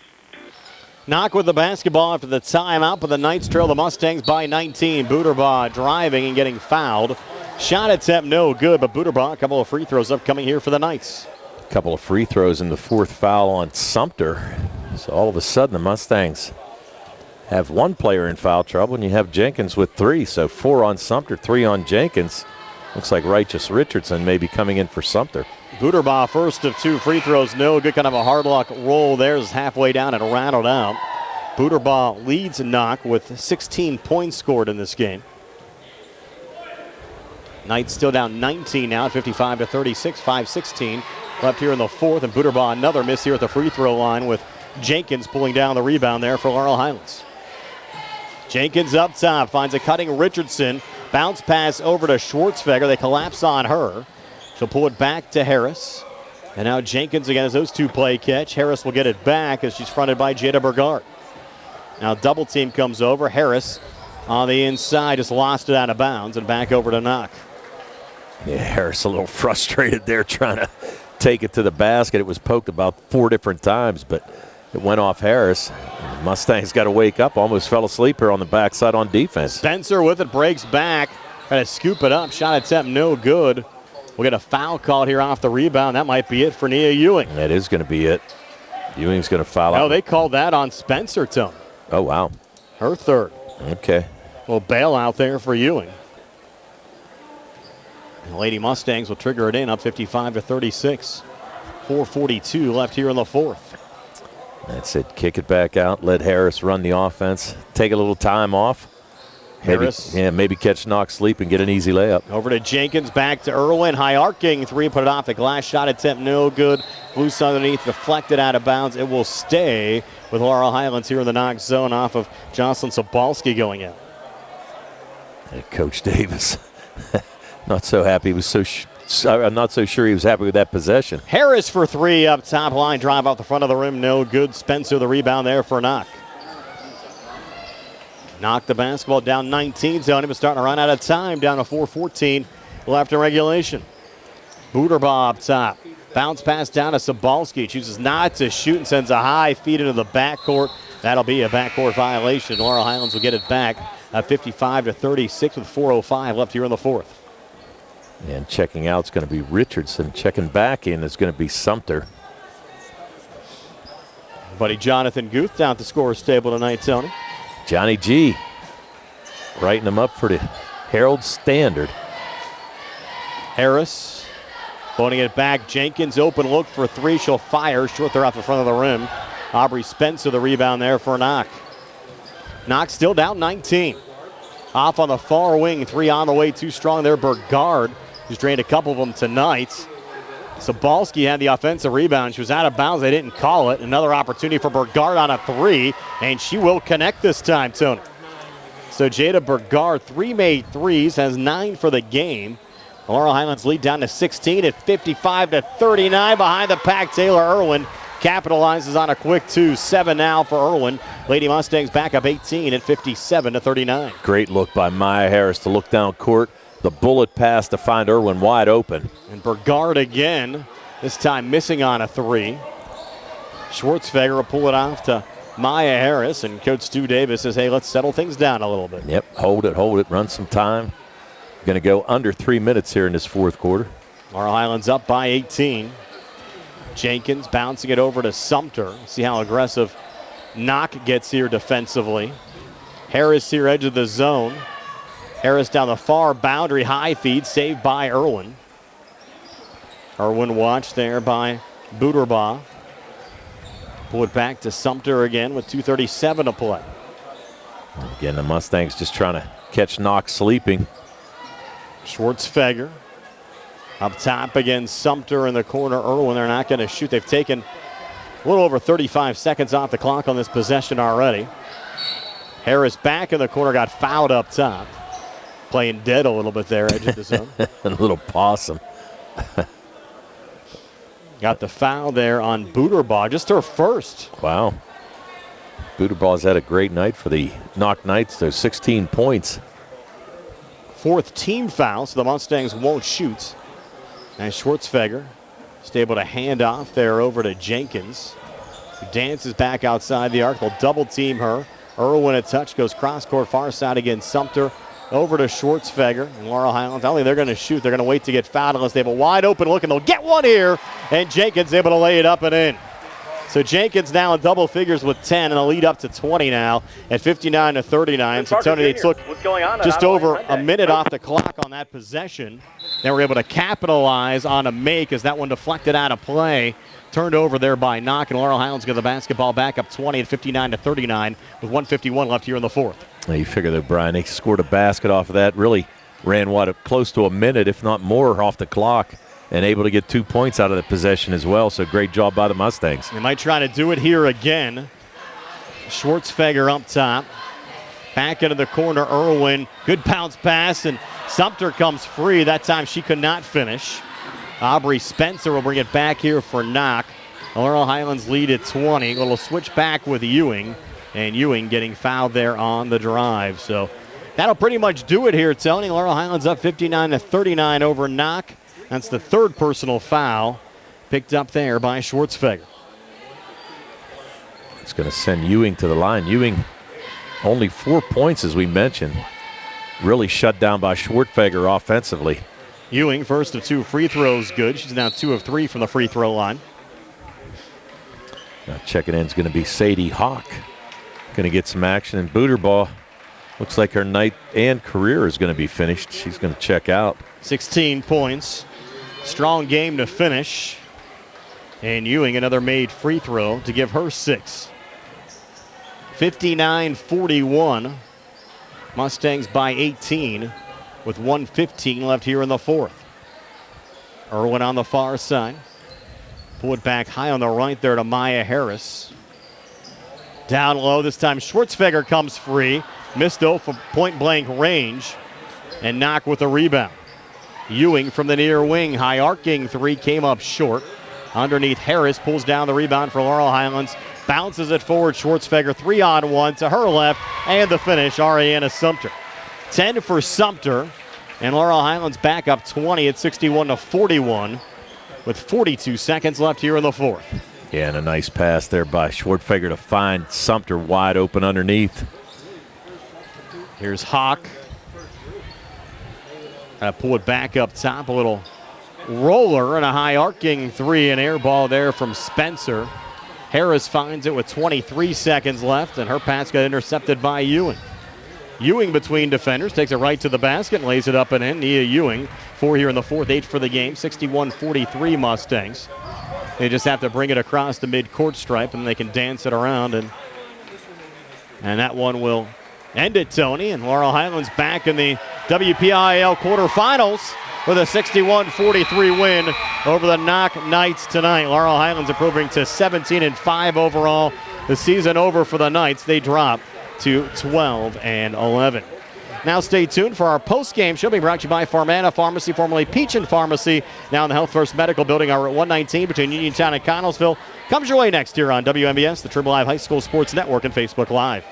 Knoch with the basketball after the timeout, but the Knights trail the Mustangs by 19. Booterbaugh driving and getting fouled. Shot attempt no good, but Booterbaugh, a couple of free throws upcoming here for the Knights. A couple of free throws in the fourth foul on Sumter. So all of a sudden the Mustangs have one player in foul trouble, and you have Jenkins with 3. So 4 on Sumter, 3 on Jenkins. Looks like Righteous Richardson may be coming in for Sumter. Booterbaugh, first of 2 free throws, no good. Kind of a hard luck roll there, is halfway down and rattled out. Booterbaugh leads Knoch with 16 points scored in this game. Knights still down 19 now at 55-36, 5:16 left here in the fourth. And Booterbaugh, another miss here at the free throw line with Jenkins pulling down the rebound there for Laurel Highlands. Jenkins up top, finds a cutting Richardson. Bounce pass over to Schwartzfeger. They collapse on her. She'll pull it back to Harris. And now Jenkins again as those two play catch. Harris will get it back as she's fronted by Jada Burgard. Now double team comes over. Harris on the inside just lost it out of bounds and back over to Knoch. Yeah, Harris a little frustrated there trying to take it to the basket. It was poked about 4 different times, but it went off Harris. Mustangs got to wake up. Almost fell asleep here on the backside on defense. Spencer with it, breaks back. Trying to scoop it up. Shot attempt no good. We'll get a foul called here off the rebound. That might be it for Nia Ewing. That is going to be it. Ewing's going to foul out. Oh, they called that on Spencer, Tone. Oh, wow. Her third. Okay. Well, bailout there for Ewing. And Lady Mustangs will trigger it in up 55-36. 4:42 left here in the fourth. That's it. Kick it back out. Let Harris run the offense. Take a little time off. Harris. Maybe catch Knoch sleep and get an easy layup. Over to Jenkins, back to Irwin. High arcing three, put it off the glass. Shot attempt no good. Loose underneath, deflected out of bounds. It will stay with Laurel Highlands here in the Knox zone off of Jocelyn Sobalski going in. And Coach Davis, not so happy. He was I'm not so sure he was happy with that possession. Harris for 3 up top line. Drive out the front of the rim. No good. Spencer the rebound there for Knoch. Knocked the basketball down 19 zone. He was starting to run out of time. Down to 4:14 left in regulation. Booterbaugh up top. Bounce pass down to Sobalski. Chooses not to shoot and sends a high feed into the backcourt. That'll be a backcourt violation. Laurel Highlands will get it back at 55-36 with 4:05 left here in the fourth. And checking out is going to be Richardson. Checking back in is going to be Sumter. Buddy Jonathan Guth down at the scorer's table tonight, Tony. Johnny G writing them up for the Herald Standard. Harris loading it back. Jenkins open look for 3. She'll fire. Short there off the front of the rim. Aubrey Spencer the rebound there for Knoch. Knoch still down 19. Off on the far wing. 3 on the way. Too strong there. Burgard, who's drained a couple of them tonight. Sobalski had the offensive rebound. She was out of bounds. They didn't call it. Another opportunity for Burgard on a 3, and she will connect this time, Tony. So Jada Burgard, 3 made threes, has 9 for the game. Laurel Highlands lead down to 16 at 55-39 behind the pack. Taylor Irwin capitalizes on a quick 2. 7 now for Irwin. Lady Mustangs back up 18 at 57-39. Great look by Maya Harris to look down court. The bullet pass to find Irwin wide open. And Burgard again, this time missing on a 3. Schwartzfeger will pull it off to Maya Harris, and Coach Stu Davis says, hey, let's settle things down a little bit. Yep, hold it, run some time. Going to go under 3 minutes here in this fourth quarter. Laurel Highlands up by 18. Jenkins bouncing it over to Sumter. See how aggressive Knoch gets here defensively. Harris here, edge of the zone. Harris down the far boundary, high feed, saved by Irwin. Irwin watched there by Buderbaugh. Pull it back to Sumter again with 2:37 to play. Again, the Mustangs just trying to catch Knoch sleeping. Schwartzfeger up top against Sumter in the corner. Irwin, they're not going to shoot. They've taken a little over 35 seconds off the clock on this possession already. Harris back in the corner, got fouled up top. Playing dead a little bit there, edge of the zone. A little possum. Got the foul there on Buderbaugh, just her first. Wow. Buderbaugh's had a great night for the Knoch Knights. There's 16 points. Fourth team foul, so the Mustangs won't shoot. And Schwartzfeger is able to hand off there over to Jenkins, who dances back outside the arc. They'll double team her. Irwin a touch, goes cross court far side against Sumter. Over to Schwartzfeger and Laurel Highlands. I don't think they're going to shoot. They're going to wait to get fouled unless they have a wide open look, and they'll get one here. And Jenkins able to lay it up and in. So Jenkins now in double figures with 10, and a lead up to 20 now at 59-39. So Tony, they took just over a minute off the clock on that possession. They were able to capitalize on a make as that one deflected out of play. Turned over there by Knoch, and Laurel Highlands get the basketball back up 20 at 59-39 with 1:51 left here in the fourth. Well, you figure that, Brian, they scored a basket off of that. Really ran, close to a minute, if not more, off the clock, and able to get 2 points out of the possession as well. So great job by the Mustangs. They might try to do it here again. Schwartzfeger up top. Back into the corner, Irwin. Good bounce pass, and Sumter comes free. That time she could not finish. Aubrey Spencer will bring it back here for Knoch. Laurel Highlands lead at 20. A little switch back with Ewing, and Ewing getting fouled there on the drive. So that'll pretty much do it here, Tony. Laurel Highlands up 59-39 over Knoch. That's the third personal foul picked up there by Schwartzfeger. It's going to send Ewing to the line. Ewing only 4 points, as we mentioned. Really shut down by Schwartzfeger offensively. Ewing, first of 2 free throws, good. She's now 2 of 3 from the free throw line. Now checking in is going to be Sadie Hawk. Going to get some action. And Buderbaugh, looks like her night and career is going to be finished. She's going to check out. 16 points. Strong game to finish. And Ewing, another made free throw to give her 6. 59-41. Mustangs by 18 with 1:15 left here in the fourth. Irwin on the far side. Pull it back high on the right there to Maya Harris. Down low this time. Schwartzfeger comes free. Missed though from point-blank range. And Knoch with a rebound. Ewing from the near wing. High arcing three came up short. Underneath Harris pulls down the rebound for Laurel Highlands. Bounces it forward. Schwartzfeger 3-on-1 to her left. And the finish, Ariana Sumter. 10 for Sumter. And Laurel Highlands back up 20 at 61-41 with 42 seconds left here in the fourth. Yeah, and a nice pass there by Schwartzfeger to find Sumter wide open underneath. Here's Hawk. Pull it back up top. A little roller and a high arcing three. An air ball there from Spencer. Harris finds it with 23 seconds left, and her pass got intercepted by Ewing. Ewing between defenders, takes it right to the basket and lays it up and in. Nia Ewing, 4 here in the fourth, 8 for the game, 61-43 Mustangs. They just have to bring it across the mid-court stripe, and they can dance it around, and that one will end it, Tony. And Laurel Highlands back in the WPIAL quarterfinals with a 61-43 win over the Knoch Knights tonight. Laurel Highlands improving to 17-5 overall. The season over for the Knights. They drop to 12-11. Now stay tuned for our post-game show being brought to you by Farmana Pharmacy, formerly Peachin Pharmacy, now in the Health First Medical Building on Route 119 between Uniontown and Connellsville. Comes your way next here on WMBS, the Triple Live High School Sports Network, and Facebook Live.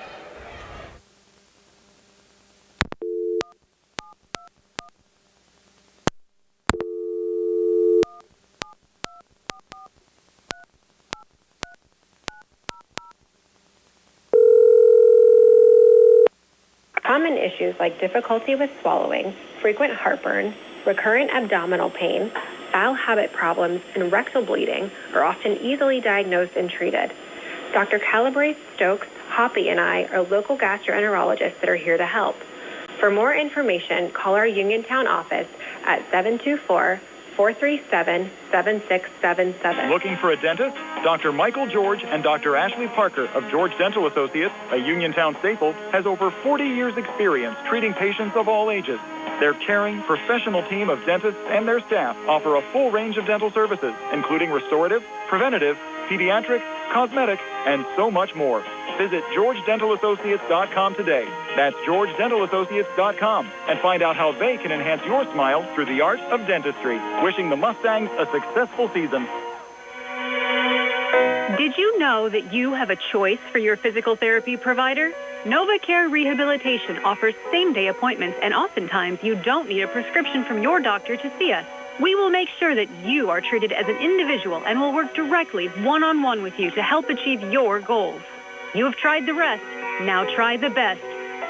Common issues like difficulty with swallowing, frequent heartburn, recurrent abdominal pain, bowel habit problems, and rectal bleeding are often easily diagnosed and treated. Dr. Calabrese, Stokes, Hoppy, and I are local gastroenterologists that are here to help. For more information, call our Uniontown office at 724-437-7677. Looking for a dentist? Dr. Michael George and Dr. Ashley Parker of George Dental Associates, a Uniontown staple, has over 40 years' experience treating patients of all ages. Their caring, professional team of dentists and their staff offer a full range of dental services, including restorative, preventative, pediatric, cosmetic, and so much more. Visit GeorgeDentalAssociates.com today. That's GeorgeDentalAssociates.com, and find out how they can enhance your smile through the art of dentistry. Wishing the Mustangs a successful season. Did you know that you have a choice for your physical therapy provider? NovaCare Rehabilitation offers same-day appointments, and oftentimes you don't need a prescription from your doctor to see us. We will make sure that you are treated as an individual and will work directly one-on-one with you to help achieve your goals. You have tried the rest. Now try the best.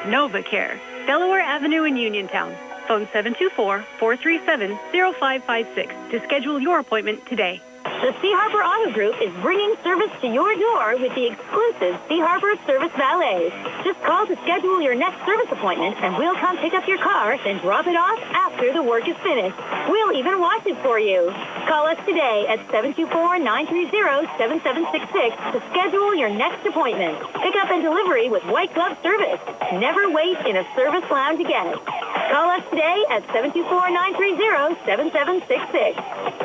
NovaCare, Delaware Avenue in Uniontown. Phone 724-437-0556 to schedule your appointment today. The Sea Harbor Auto Group is bringing service to your door with the exclusive Sea Harbor Service Valet. Just call to schedule your next service appointment, and we'll come pick up your car and drop it off after the work is finished. We'll even wash it for you. Call us today at 724-930-7766 to schedule your next appointment. Pickup and delivery with white glove service. Never wait in a service lounge again. Call us today at 724-930-7766.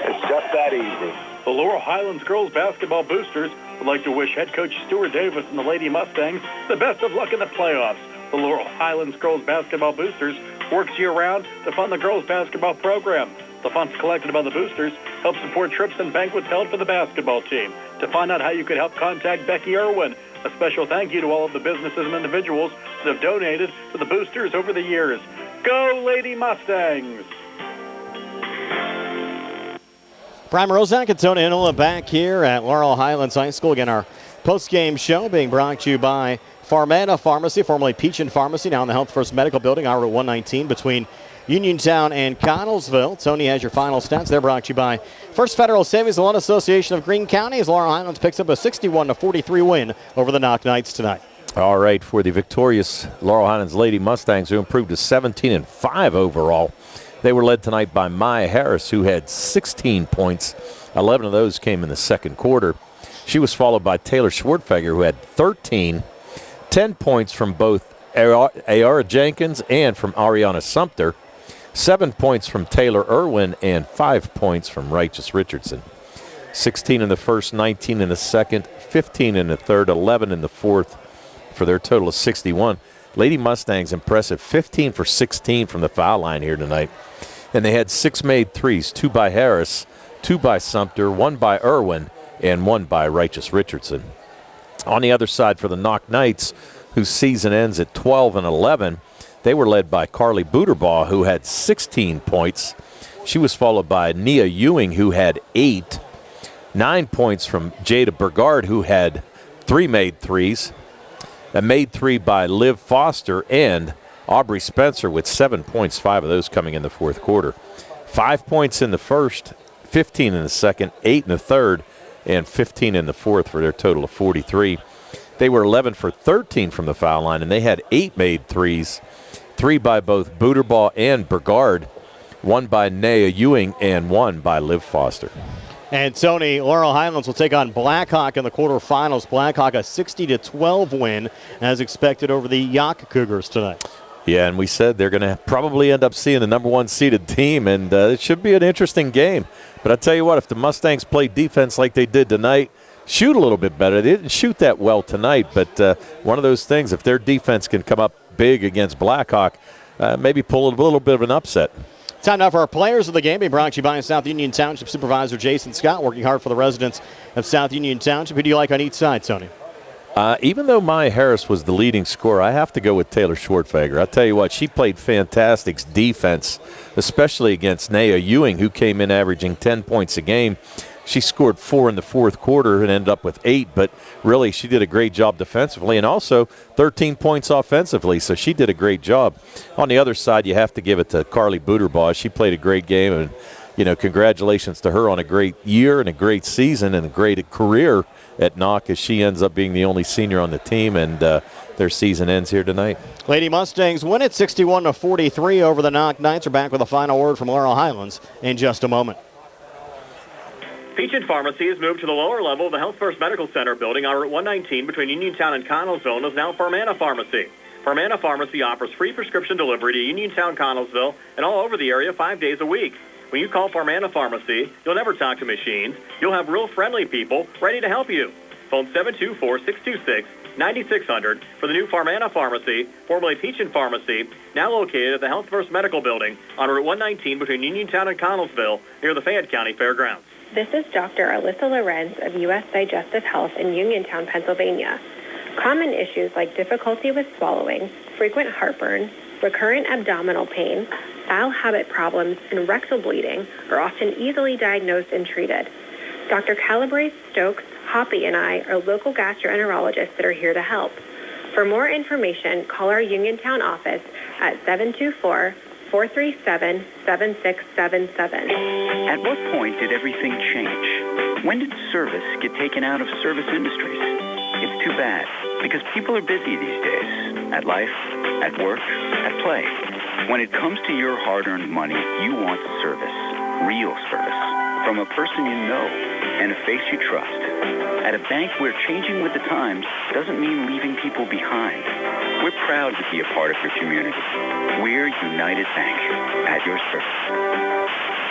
It's just that easy. The Laurel Highlands girls basketball boosters would like to wish head coach Stuart Davis and the Lady Mustangs the best of luck in the playoffs. The Laurel Highlands girls basketball boosters works year-round to fund the girls basketball program. The funds collected by the boosters help support trips and banquets held for the basketball team. To find out how you could help, contact Becky Irwin. A special thank you to all of the businesses and individuals that have donated to the boosters over the years. Go Lady Mustangs! Brian Rozak and Tony Inola back here at Laurel Highlands High School. Again, our post-game show being brought to you by Pharmata Pharmacy, formerly Peachin Pharmacy, now in the Health First Medical Building, our Route 119 between Uniontown and Connellsville. Tony has your final stats. They're brought to you by First Federal Savings and Loan Association of Greene County as Laurel Highlands picks up a 61-43 win over the Knoch Knights tonight. All right, for the victorious Laurel Highlands Lady Mustangs, who improved to 17-5 overall. They were led tonight by Maya Harris, who had 16 points. 11 of those came in the second quarter. She was followed by Taylor Schwartfeger, who had 13, 10 points from both Ayara Jenkins and from Ariana Sumter, 7 points from Taylor Irwin, and 5 points from Righteous Richardson. 16 in the first, 19 in the second, 15 in the third, 11 in the fourth, for their total of 61. Lady Mustangs impressive, 15 for 16 from the foul line here tonight. And they had 6 made threes, 2 by Harris, 2 by Sumter, 1 by Irwin, and 1 by Righteous Richardson. On the other side for the Knoch Knights, whose season ends at 12-11, they were led by Carly Booterbaugh, who had 16 points. She was followed by Nia Ewing, who had 8. 9 points from Jada Burgard, who had 3 made threes. A made 3 by Liv Foster and Aubrey Spencer with 7 points, 5 of those coming in the fourth quarter. 5 points in the first, 15 in the second, 8 in the third, and 15 in the fourth for their total of 43. They were 11 for 13 from the foul line, and they had 8 made threes, 3 by both Booterbaugh and Burgard, 1 by Naya Ewing, and 1 by Liv Foster. And Tony, Laurel Highlands will take on Blackhawk in the quarterfinals. Blackhawk a 60-12 win as expected over the Yock Cougars tonight. Yeah, and we said they're going to probably end up seeing the number 1 seeded team, and it should be an interesting game. But I tell you what, if the Mustangs play defense like they did tonight, shoot a little bit better. They didn't shoot that well tonight, but one of those things, if their defense can come up big against Blackhawk, maybe pull a little bit of an upset. Time now for our players of the game, being brought to you by South Union Township Supervisor Jason Scott, working hard for the residents of South Union Township. Who do you like on each side, Tony? Even though Maya Harris was the leading scorer, I have to go with Taylor Schwartfeger. I'll tell you what, she played fantastic defense, especially against Naya Ewing, who came in averaging 10 points a game. She scored 4 in the fourth quarter and ended up with 8, but really she did a great job defensively and also 13 points offensively, so she did a great job. On the other side, you have to give it to Carly Booterbaugh. She played a great game, and, you know, congratulations to her on a great year and a great season and a great career at Knoch as she ends up being the only senior on the team, and their season ends here tonight. Lady Mustangs win it 61-43 over the Knoch Knights. Are back with a final word from Laurel Highlands in just a moment. Peachin Pharmacy has moved to the lower level of the Health First Medical Center building on Route 119 between Uniontown and Connellsville and is now Farmana Pharmacy. Farmana Pharmacy offers free prescription delivery to Uniontown, Connellsville, and all over the area 5 days a week. When you call Farmana Pharmacy, you'll never talk to machines. You'll have real friendly people ready to help you. Phone 724-626-9600 for the new Farmana Pharmacy, formerly Peachin Pharmacy, now located at the Health First Medical Building on Route 119 between Uniontown and Connellsville near the Fayette County Fairgrounds. This is Dr. Alyssa Lorenz of U.S. Digestive Health in Uniontown, Pennsylvania. Common issues like difficulty with swallowing, frequent heartburn, recurrent abdominal pain, bowel habit problems, and rectal bleeding are often easily diagnosed and treated. Dr. Calabrese, Stokes, Hoppy, and I are local gastroenterologists that are here to help. For more information, call our Uniontown office at 724-437-7677. At what point did everything change? When did service get taken out of service industries? It's too bad, because people are busy these days. At life, at work, at play. When it comes to your hard-earned money, you want service. Real service. From a person you know and a face you trust. At a bank where changing with the times doesn't mean leaving people behind. We're proud to be a part of your community. We're United Bank, at your service.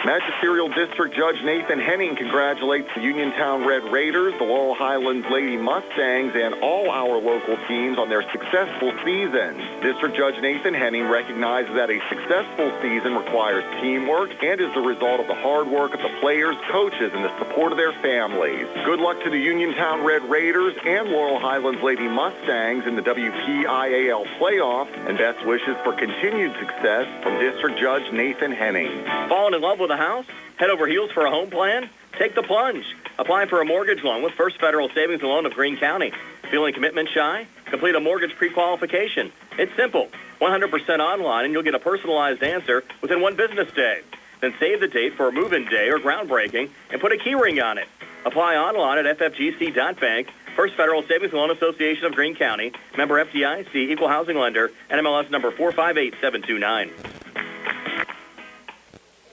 Magisterial District Judge Nathan Henning congratulates the Uniontown Red Raiders, the Laurel Highlands Lady Mustangs, and all our local teams on their successful seasons. District Judge Nathan Henning recognizes that a successful season requires teamwork and is the result of the hard work of the players, coaches, and the support of their families. Good luck to the Uniontown Red Raiders and Laurel Highlands Lady Mustangs in the WPIAL playoffs, and best wishes for continued success from District Judge Nathan Henning. Fallen in love with a house? Head over heels for a home plan? Take the plunge. Apply for a mortgage loan with First Federal Savings and Loan of Greene County. Feeling commitment shy? Complete a mortgage pre-qualification. It's simple. 100% online, and you'll get a personalized answer within one business day. Then save the date for a move-in day or groundbreaking and put a key ring on it. Apply online at ffgc.bank. First Federal Savings and Loan Association of Greene County. Member FDIC, Equal Housing Lender, NMLS number 458729.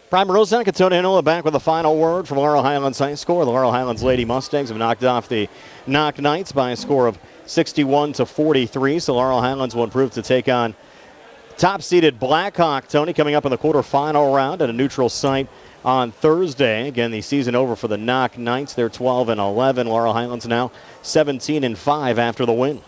Brian Rose and Katona back with a final word from Laurel Highlands High School. The Laurel Highlands Lady Mustangs have knocked off the Knoch Knights by a score of 61-43. So Laurel Highlands will improve to take on top-seeded Blackhawk, Tony, coming up in the quarterfinal round at a neutral site on Thursday. Again, the season over for the Knoch Knights. They're 12-11. Laurel Highlands now 17-5 after the win.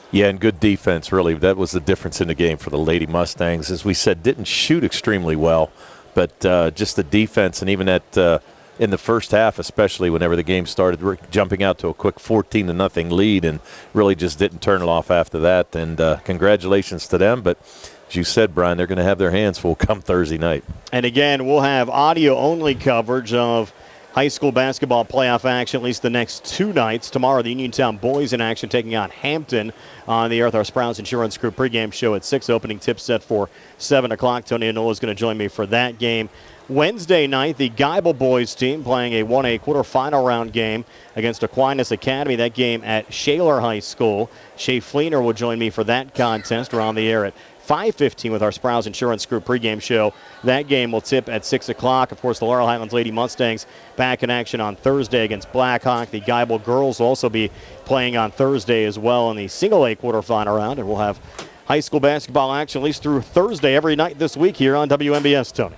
Yeah, and good defense, really. That was the difference in the game for the Lady Mustangs. As we said, didn't shoot extremely well. But just the defense, and even in the first half, especially whenever the game started, jumping out to a quick 14-0 lead, and really just didn't turn it off after that. And congratulations to them. But as you said, Brian, they're going to have their hands full come Thursday night. And again, we'll have audio-only coverage of high school basketball playoff action, at least the next two nights. Tomorrow, the Uniontown boys in action taking on Hampton on the Arthur Sprouse Insurance Group pregame show at 6. Opening tip set for 7 o'clock. Tony Anola is going to join me for that game. Wednesday night, the Geibel boys team playing a 1A quarterfinal round game against Aquinas Academy. That game at Shaler High School. Shay Fleener will join me for that contest. We're on the air at 5:15 with our Sprouse Insurance Group pregame show. That game will tip at 6 o'clock. Of course, the Laurel Highlands Lady Mustangs back in action on Thursday against Blackhawk. The Geibel girls will also be playing on Thursday as well in the single A quarterfinal round. And we'll have high school basketball action at least through Thursday every night this week here on WMBS, Tony.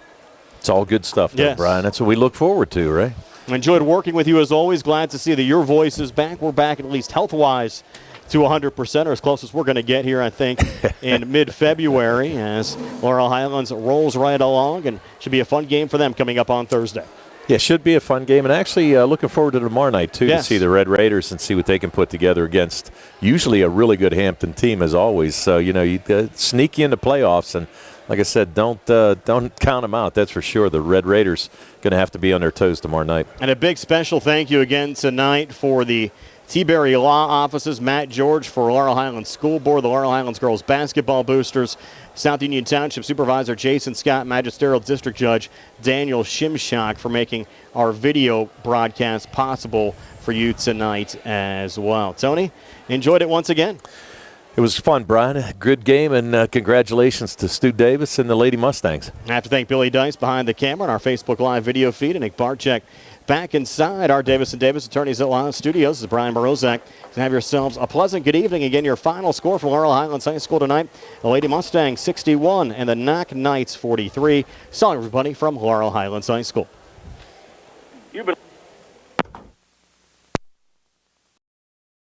It's all good stuff, though, yes, Brian. That's what we look forward to, right? Enjoyed working with you as always. Glad to see that your voice is back. We're back at least health-wise to 100%, or as close as we're going to get here, I think, in mid-February as Laurel Highlands rolls right along, and should be a fun game for them coming up on Thursday. Yeah, should be a fun game, and actually looking forward to tomorrow night, too, yes, to see the Red Raiders and see what they can put together against usually a really good Hampton team, as always. So, you know, you sneak you into playoffs, and like I said, don't count them out, that's for sure. The Red Raiders going to have to be on their toes tomorrow night. And a big special thank you again tonight for the Tiberi Law Offices, Matt George for Laurel Highlands School Board, the Laurel Highlands Girls Basketball Boosters, South Union Township Supervisor Jason Scott, Magisterial District Judge Daniel Shimshock for making our video broadcast possible for you tonight as well. Tony, enjoyed it once again. It was fun, Brian. Good game, and congratulations to Stu Davis and the Lady Mustangs. I have to thank Billy Dice behind the camera on our Facebook Live video feed, and Nick Barczyk back inside our Davis & Davis Attorneys at Law Studios. This is Brian Morozak. Have yourselves a pleasant good evening. Again, your final score for Laurel Highlands High School tonight, the Lady Mustangs 61 and the Knoch Knights 43. So everybody from Laurel Highlands High School. You've been